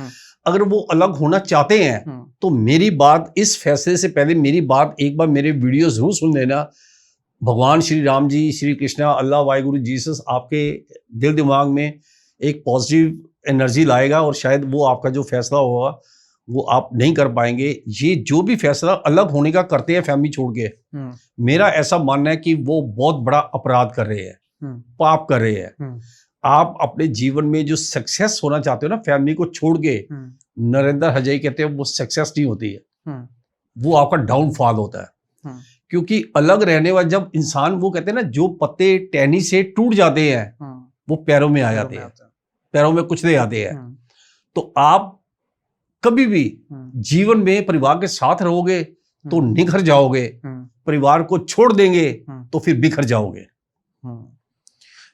अगर वो अलग होना चाहते हैं तो मेरी बात, इस फैसले से पहले मेरी बात एक बार मेरे वीडियो जरूर सुन लेना। भगवान श्री राम जी, श्री कृष्णा, अल्लाह, वाहिगुरु, जीसस आपके दिल दिमाग में एक पॉजिटिव एनर्जी लाएगा और शायद वो आपका जो फैसला होगा वो आप नहीं कर पाएंगे। ये जो भी फैसला अलग होने का करते हैं फैमिली छोड़ के, मेरा ऐसा मानना है कि वो बहुत बड़ा अपराध कर रहे हैं, पाप कर रहे हैं। आप अपने जीवन में जो सक्सेस होना चाहते हो ना, फैमिली को छोड़ के, नरेंद्र हजाई कहते हैं वो सक्सेस नहीं होती है, वो आपका डाउनफॉल होता है। क्योंकि अलग रहने वाले जब इंसान, वो कहते हैं ना, जो पत्ते टहनी से टूट जाते हैं वो पैरों में आ जाते हैं, पैरों में कुचले आते हैं। तो आप कभी भी जीवन में परिवार के साथ रहोगे तो निखर जाओगे, परिवार को छोड़ देंगे तो फिर बिखर जाओगे।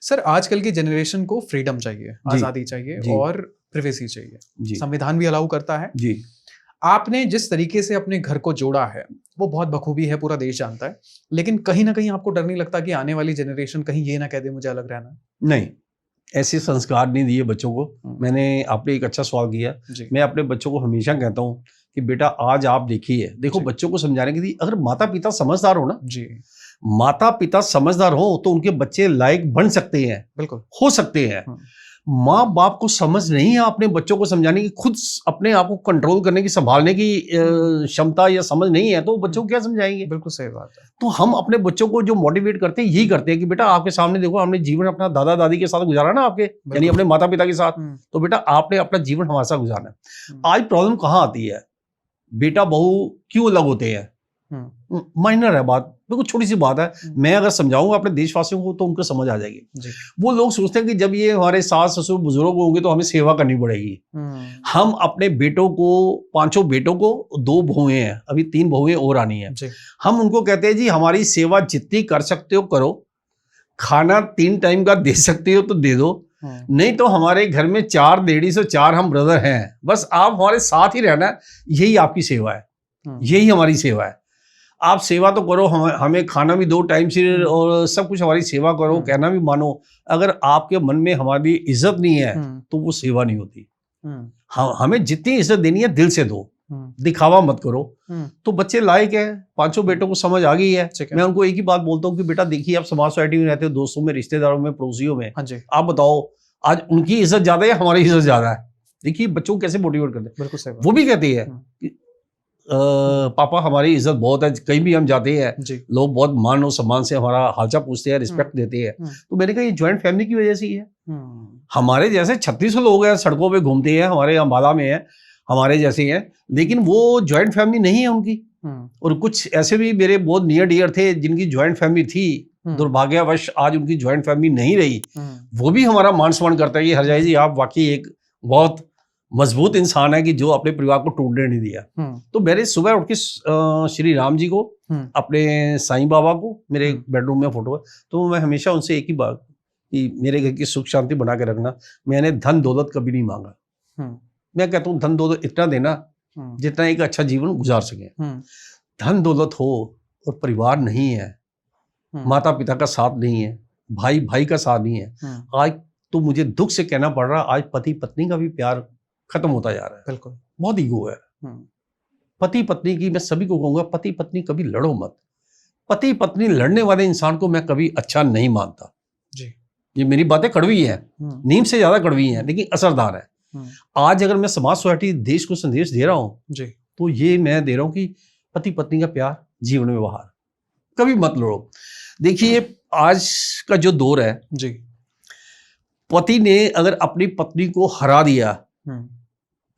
सर आजकल की जनरेशन को फ्रीडम चाहिए, आजादी चाहिए और प्रिवेसी चाहिए। संविधान भी अलाउ करता है जी। आपने जिस तरीके से अपने घर को जोड़ा है वो बहुत बखूबी है, पूरा देश जानता है, लेकिन कहीं ना कहीं आपको डर नहीं लगता कि आने वाली जनरेशन कहीं ये ना कह दे मुझे अलग रहना? नहीं, ऐसे संस्कार नहीं दिए बच्चों को मैंने। आपने एक अच्छा सवाल किया। मैं अपने बच्चों को हमेशा कहता हूँ कि बेटा आज आप देखिए, देखो बच्चों को समझाने के लिए अगर माता पिता समझदार हो ना जी, माता पिता समझदार हो तो उनके बच्चे लायक बन सकते हैं, बिल्कुल हो सकते हैं। माँ बाप को समझ नहीं है अपने बच्चों को समझाने की, खुद अपने आप को कंट्रोल करने की, संभालने की क्षमता या समझ नहीं है, तो बच्चों को क्या समझाएंगे? बिल्कुल सही बात है। तो हम अपने बच्चों को जो मोटिवेट करते हैं यही करते हैं कि बेटा आपके सामने देखो, हमने जीवन अपना दादा दादी के साथ गुजारा ना, आपके यानी अपने माता पिता के साथ, तो बेटा आपने अपना जीवन हमारे साथ गुजारना है। आज प्रॉब्लम कहाँ आती है, बेटा बहू क्यों अलग होते हैं? माइनर है बात, बिल्कुल छोटी सी बात है। मैं अगर समझाऊंगा अपने देशवासियों को तो उनको समझ आ जाएगी। वो लोग सोचते हैं कि जब ये हमारे सास ससुर बुजुर्ग होंगे तो हमें सेवा करनी पड़ेगी। हम अपने बेटों को, 5 बेटों को, 2 बहुएं हैं, अभी 3 बहुएं और आनी है, हम उनको कहते हैं जी हमारी सेवा जितनी कर सकते हो करो, खाना 3 टाइम का दे सकते हो तो दे दो, नहीं तो हमारे घर में 4 लेडीज और 4 हम ब्रदर हैं, बस आप हमारे साथ ही रहना, यही आपकी सेवा है, यही हमारी सेवा है। आप सेवा तो करो, हमें खाना भी 2 टाइम से और सब कुछ हमारी सेवा करो, कहना भी मानो। अगर आपके मन में हमारी इज्जत नहीं है तो वो सेवा नहीं होती। हमें जितनी इज्जत देनी है दिल से दो, दिखावा मत करो। तो बच्चे लायक है, 5 बेटों को समझ आ गई है। मैं उनको एक ही बात बोलता हूँ कि बेटा देखिए आप समाज सोसाइटी में रहते हो, दोस्तों में, रिश्तेदारों में, पड़ोसियों में, आप बताओ आज उनकी इज्जत ज्यादा है या हमारी इज्जत ज्यादा है? देखिए बच्चों को कैसे मोटिवेट करते हैं। वो भी कहती है पापा हमारी इज्जत बहुत है, कहीं भी हम जाते हैं लोग बहुत मान और सम्मान से हमारा हालचाल पूछते हैं, रिस्पेक्ट देते हैं। तो मैंने कहा ये ज्वाइंट फैमिली की वजह से ही है। हमारे जैसे 3600 लोग हैं सड़कों पे घूमते हैं, हमारे अम्बाला में है, हमारे जैसे हैं, लेकिन वो ज्वाइंट फैमिली नहीं है उनकी। और कुछ ऐसे भी मेरे बहुत नियर डियर थे जिनकी ज्वाइंट फैमिली थी, दुर्भाग्यवश आज उनकी ज्वाइंट फैमिली नहीं रही। वो भी हमारा मान सम्मान करता है कि हरजाई जी आप वाकई एक बहुत मजबूत इंसान है कि जो अपने परिवार को टूटने नहीं दिया। तो मैंने सुबह उठ के श्री राम जी को, अपने साईं बाबा को, मेरे बेडरूम में फोटो है, तो मैं हमेशा उनसे एक ही बात कि मेरे घर की सुख शांति बना के रखना। मैंने धन दौलत कभी नहीं मांगा। मैं कहता हूँ धन दौलत इतना देना जितना एक अच्छा जीवन गुजार सके। धन दौलत हो और परिवार नहीं है, माता पिता का साथ नहीं है, भाई भाई का साथ नहीं है, आज तो मुझे दुख से कहना पड़ रहा, आज पति पत्नी का भी प्यार खत्म होता जा रहा है। बिल्कुल, बहुत ईगो है पति पत्नी की। मैं सभी को कहूंगा पति पत्नी कभी लड़ो मत। पति पत्नी लड़ने वाले इंसान को मैं कभी अच्छा नहीं मानता जी। ये मेरी बातें कड़वी है, नीम से ज्यादा कड़वी है, लेकिन असरदार है। आज अगर मैं समाज सोसाइटी देश को संदेश दे रहा हूं जी, तो ये मैं दे रहा हूं कि पति पत्नी का प्यार जीवन में बाहर कभी मत लड़ो। देखिए आज का जो दौर है जी, पति ने अगर अपनी पत्नी को हरा दिया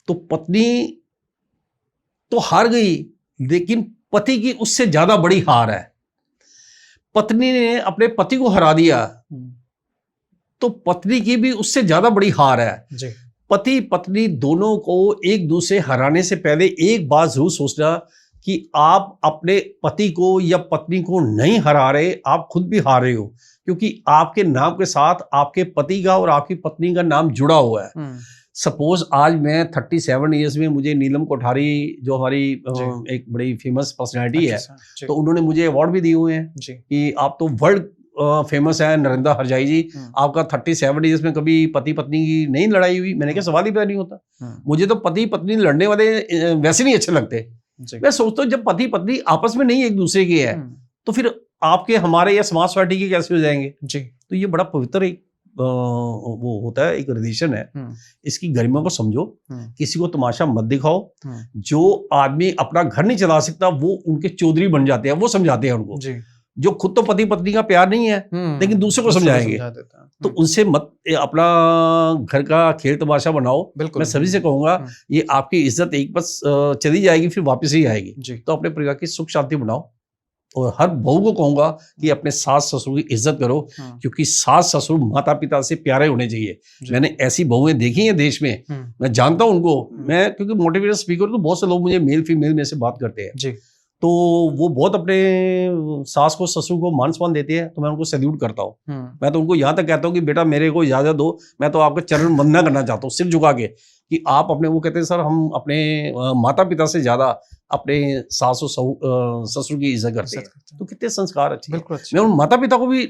तो पत्नी तो हार गई, लेकिन पति की उससे ज्यादा बड़ी हार है। पत्नी ने अपने पति को हरा दिया तो पत्नी की भी उससे ज्यादा बड़ी हार है जी। पति पत्नी दोनों को एक दूसरे हराने से पहले एक बात जरूर सोचना कि आप अपने पति को या पत्नी को नहीं हरा रहे, आप खुद भी हार रहे हो, क्योंकि आपके नाम के साथ आपके पति का और आपकी पत्नी का नाम जुड़ा हुआ है। सपोज आज मैं 37 ईयर्स में, मुझे नीलम कोठारी जो हमारी एक बड़ी फेमस पर्सनैलिटी है, तो उन्होंने मुझे अवार्ड भी दिए हुए हैं कि आप तो वर्ल्ड फेमस है नरेंद्र हरजाई जी, आपका 37 ईयर्स में कभी पति पत्नी की नहीं लड़ाई हुई। मैंने कहा सवाल ही पैदा नहीं होता। मुझे तो पति पत्नी लड़ने वाले वैसे नहीं अच्छे लगते। मैं सोचता हूँ जब पति पत्नी आपस में नहीं एक दूसरे के है तो फिर आपके हमारे या समाज सोसाइटी के कैसे हो जाएंगे जी। तो ये बड़ा पवित्र एक वो होता है, एक रिलेशन है, इसकी गरिमा को समझो, किसी को तमाशा मत दिखाओ। जो आदमी अपना घर नहीं चला सकता वो उनके चौधरी बन जाते हैं, वो समझाते हैं उनको जी। जो खुद तो पति पत्नी का प्यार नहीं है लेकिन दूसरे को समझाएंगे, तो उनसे मत अपना घर का खेल तमाशा बनाओ। मैं सभी से कहूंगा ये आपकी इज्जत एक बस चली जाएगी फिर वापस ही आएगी। तो अपने परिवार की सुख शांति बनाओ और हर बहू को कहूंगा कि अपने सास ससुर की इज्जत करो, क्योंकि सास ससुर माता पिता से प्यारे होने चाहिए। मैंने ऐसी बहुएं देखी हैं देश में, मैं जानता हूं उनको। मैं क्योंकि मोटिवेटर स्पीकर, तो बहुत से लोग मुझे मेल फीमेल में से बात करते हैं जी, तो वो बहुत अपने सास को ससुर को मान सम्मान देते हैं, तो मैं उनको सैल्यूट करता हूँ। मैं तो उनको यहाँ तक कहता हूँ कि बेटा मेरे को इजाजत दो, मैं तो आपके चरण वंदना करना चाहता हूँ सिर झुका के, कि आप अपने, वो कहते हैं सर हम अपने माता पिता से ज्यादा अपने सास और ससुर की इज्जत करते हैं। तो कितने संस्कार अच्छे हैं। मैं उन माता पिता को भी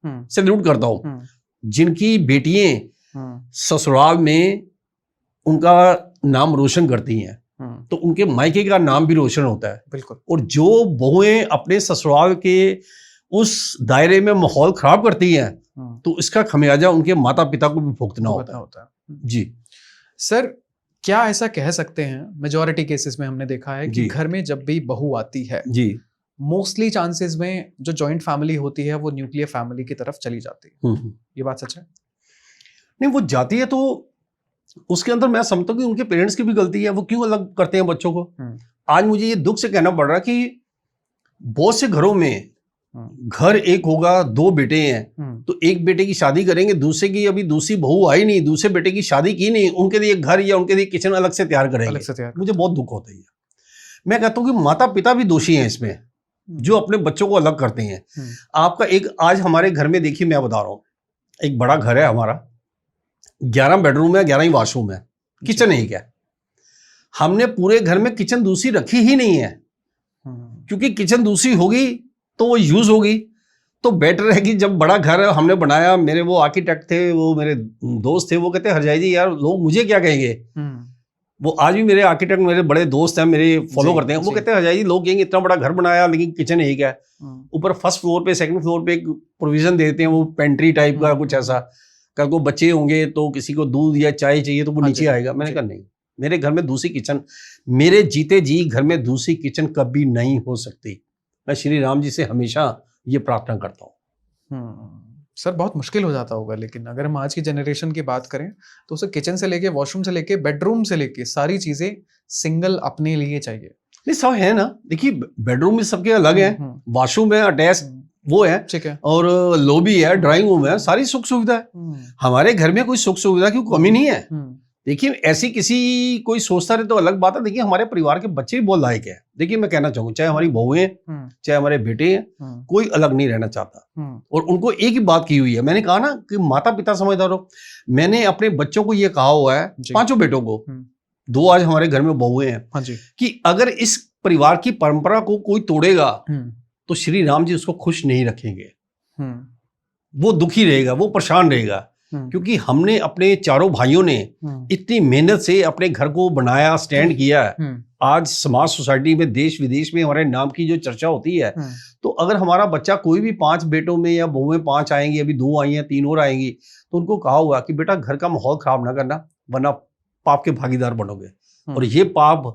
सैल्यूट करता हूँ जिनकी बेटियां ससुराल में उनका नाम रोशन करती हैं, तो उनके मायके का नाम भी रोशन होता है। बिल्कुल। और जो बहुएं अपने ससुराल के उस दायरे में माहौल खराब करती हैं तो इसका खमियाजा उनके माता पिता को भी भुगतना होता है जी। सर क्या ऐसा कह सकते हैं, मेजॉरिटी केसेस में हमने देखा है कि घर में जब भी बहू आती है जी, मोस्टली चांसेस में जो जॉइंट फैमिली होती है वो न्यूक्लियर फैमिली की तरफ चली जाती है। ये बात सच है? नहीं, वो जाती है तो उसके अंदर मैं समझता हूँ कि उनके पेरेंट्स की भी गलती है, वो क्यों अलग करते हैं बच्चों को। आज मुझे ये दुख से कहना पड़ रहा है कि बहुत से घरों में घर एक होगा, दो बेटे हैं, तो एक बेटे की शादी करेंगे, दूसरे की अभी दूसरी बहू आई नहीं, दूसरे बेटे की शादी की नहीं, उनके लिए घर या उनके लिए किचन अलग से तैयार करेंगे। मुझे बहुत दुख होता है। मैं कहता हूँ कि माता पिता भी दोषी हैं इसमें, जो अपने बच्चों को अलग करते हैं। आपका एक आज हमारे घर में देखिए, मैं बता रहा हूँ, एक बड़ा घर है हमारा, 11 बेडरूम है, 11 ही वॉशरूम है, किचन एक है। हमने पूरे घर में किचन दूसरी रखी ही नहीं है, क्योंकि किचन दूसरी होगी तो वो यूज होगी, तो बेटर है कि जब बड़ा घर हमने बनाया, मेरे वो आर्किटेक्ट थे, वो मेरे दोस्त थे, वो कहते हरजाई जी यार लोग मुझे क्या कहेंगे। वो आज भी मेरे आर्किटेक्ट मेरे बड़े दोस्त हैं, मेरे फॉलो करते हैं। वो कहते हैं हरजाई जी लोग कहेंगे इतना बड़ा घर बनाया लेकिन किचन एक है। ऊपर फर्स्ट फ्लोर पे, सेकंड फ्लोर पे एक प्रोविजन देते हैं, वो पेंट्री टाइप का कुछ ऐसा, कल को बच्चे होंगे तो किसी को दूध या चाय चाहिए तो वो नीचे आएगा। मैंने कहा नहीं, मेरे घर में दूसरी किचन, मेरे जीते जी घर में दूसरी किचन कभी नहीं हो सकती। मैं श्री राम जी से हमेशा ये प्रार्थना करता हूँ। सर बहुत मुश्किल हो जाता होगा, लेकिन अगर हम आज की जनरेशन की बात करें तो उसे किचन से लेके, वॉशरूम से लेके, बेडरूम से लेके सारी चीजें सिंगल अपने लिए चाहिए। नहीं, सब है ना, देखिए बेडरूम में सबके अलग है, वॉशरूम है अटैच वो है, ठीक है, और लॉबी है, ड्राइंग रूम है, सारी सुख सुविधा है। हमारे घर में कोई सुख सुविधा की कमी नहीं है। देखिए ऐसी किसी कोई सोचता रहे तो अलग बात है। देखिए हमारे परिवार के बच्चे भी बहुत लायक है। देखिए मैं कहना चाहूंगा, चाहे हमारी बहुएं हैं, चाहे हमारे बेटे हैं, कोई अलग नहीं रहना चाहता। और उनको एक ही बात की हुई है, मैंने कहा ना कि माता पिता समझदार हो। मैंने अपने बच्चों को ये कहा हुआ है, पांचों बेटों को, 2 आज हमारे घर में बहुएं हैं, कि अगर इस परिवार की परंपरा को कोई तोड़ेगा तो श्री राम जी उसको खुश नहीं रखेंगे। वो दुखी रहेगा, वो परेशान रहेगा, क्योंकि हमने अपने चारों भाइयों ने इतनी मेहनत से अपने घर को बनाया, स्टैंड किया है। आज समाज सोसाइटी में, देश विदेश में हमारे नाम की जो चर्चा होती है, तो अगर हमारा बच्चा कोई भी 5 बेटों में या बहुएं 5 आएंगी, अभी 2 आई हैं, 3 और आएंगी, तो उनको कहा हुआ कि बेटा घर का माहौल खराब ना करना, वरना पाप के भागीदार बनोगे। और ये पाप,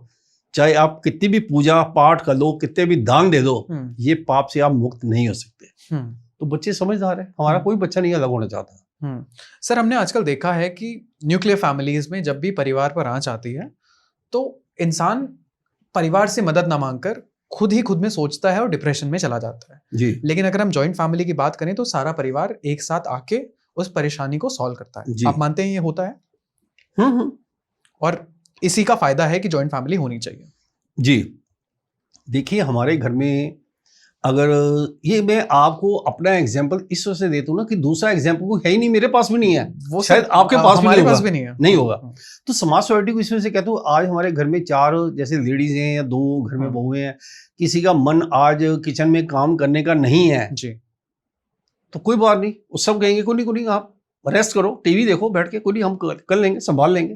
चाहे आप कितनी भी पूजा पाठ कर लो, कितने भी दान दे दो, ये पाप से आप मुक्त नहीं हो सकते। तो बच्चे समझदार है, हमारा कोई बच्चा नहीं अलग होना चाहता। सर हमने आजकल देखा है कि न्यूक्लियर फैमिलीज में जब भी परिवार पर आंच आती है तो इंसान परिवार से मदद ना मांगकर खुद ही खुद में सोचता है और डिप्रेशन में चला जाता है जी। लेकिन अगर हम जॉइंट फैमिली की बात करें तो सारा परिवार एक साथ आके उस परेशानी को सॉल्व करता है। आप मानते हैं ये होता है? और इसी का फायदा है कि जॉइंट फैमिली होनी चाहिए। जी देखिए हमारे घर में, अगर ये मैं आपको अपना एग्जांपल इस वजह से देता हूँ ना कि दूसरा एग्जांपल कोई है ही नहीं, मेरे पास भी नहीं है, वो शायद आपके पास हमारे भी पास भी नहीं होगा। तो समाज सोसाइटी को इस वजह से कहता हूँ, आज हमारे घर में 4 जैसे लेडीज हैं या 2 घर में बहुएं हैं, किसी का मन आज किचन में काम करने का नहीं है जी, तो कोई बात नहीं, वो सब कहेंगे कोई नहीं आप रेस्ट करो, टीवी देखो बैठ के, कोई नहीं हम कर लेंगे, संभाल लेंगे।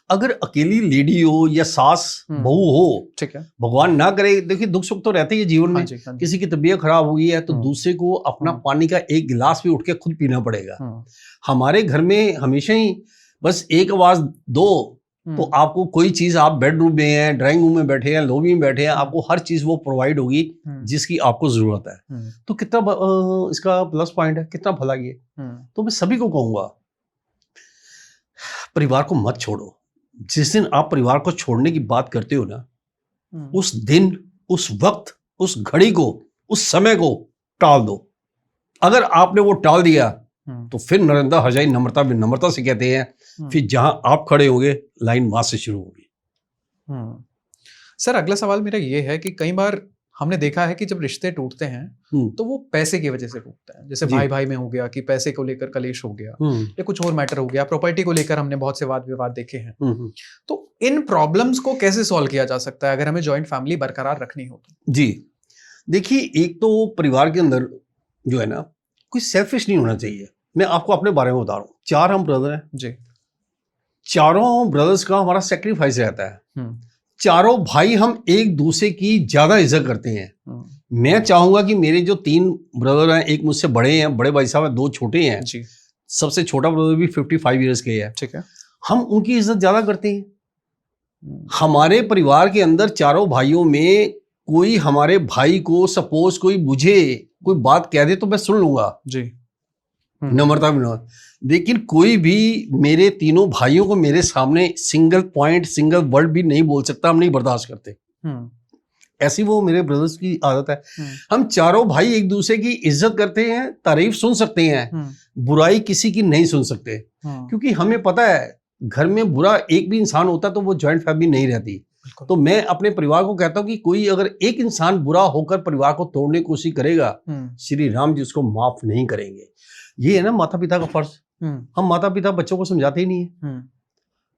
अगर अकेली लेडी हो या सास बहू हो, ठीक है, भगवान ना करे, देखिए दुख सुख तो रहते ही जीवन में। किसी की तबीयत खराब हुई है तो दूसरे को अपना पानी का एक गिलास भी उठ के खुद पीना पड़ेगा। हमारे घर में हमेशा ही बस एक आवाज दो तो आपको कोई चीज, आप बेडरूम में हैं, ड्राइंग रूम में बैठे हैं, लॉबी में बैठे हैं, आपको हर चीज वो प्रोवाइड होगी जिसकी आपको जरूरत है। तो कितना इसका प्लस पॉइंट है, कितना भला ये। तो मैं सभी को कहूंगा, परिवार को मत छोड़ो। जिस दिन आप परिवार को छोड़ने की बात करते हो ना, उस दिन, उस वक्त, उस घड़ी को, उस समय को टाल दो। अगर आपने वो टाल दिया तो फिर नरेंद्र हजाई नम्रता से कहते हैं, फिर जहां आप खड़े होंगे लाइन वहां से शुरू होगी। सर अगला सवाल मेरा ये है कि कई बार हमने देखा है कि जब रिश्ते टूटते हैं तो वो पैसे की वजह से टूटते हैं। जैसे भाई भाई में हो गया कि पैसे को लेकर कलेश हो गया, या कुछ और मैटर हो गया, प्रॉपर्टी को लेकर हमने बहुत से वाद विवाद देखे हैं। तो इन प्रॉब्लम्स को कैसे सॉल्व किया जा सकता है अगर हमें जॉइंट फैमिली बरकरार रखनी हो तो? जी देखिए, एक तो परिवार के अंदर जो है ना, कोई सेल्फिश नहीं होना चाहिए। मैं आपको अपने बारे में बता रहा हूँ, 4 हम ब्रदर हैं जी, चारों ब्रदर्स का हमारा सेक्रीफाइस रहता है। चारों भाई हम एक दूसरे की ज्यादा इज्जत करते हैं। मैं चाहूंगा कि मेरे जो 3 ब्रदर हैं, एक मुझसे बड़े हैं, बड़े भाई साहब हैं, 2 छोटे हैं जी। सबसे छोटा ब्रदर भी 55 ईयर्स के है, ठीक है। हम उनकी इज्जत ज्यादा करते हैं। हमारे परिवार के अंदर चारों भाइयों में कोई हमारे भाई को सपोज कोई मुझे कोई बात कह दे तो मैं सुन लूंगा जी, नम्रता भी ना, लेकिन कोई भी मेरे तीनों भाइयों को मेरे सामने सिंगल पॉइंट, सिंगल वर्ड भी नहीं बोल सकता, हम नहीं बर्दाश्त करते। ऐसी वो मेरे ब्रदर्स की आदत है। हम चारों भाई एक दूसरे की इज्जत करते हैं, तारीफ सुन सकते हैं, बुराई किसी की नहीं सुन सकते, क्योंकि हमें पता है घर में बुरा एक भी इंसान होता तो वो जॉइंट फैमिली नहीं रहती। तो मैं अपने परिवार को कहता हूँ कि कोई अगर एक इंसान बुरा होकर परिवार को तोड़ने की कोशिश करेगा, श्री राम जी उसको माफ नहीं करेंगे। ये है ना माता पिता का फर्ज। हम माता पिता बच्चों को समझाते ही नहीं है।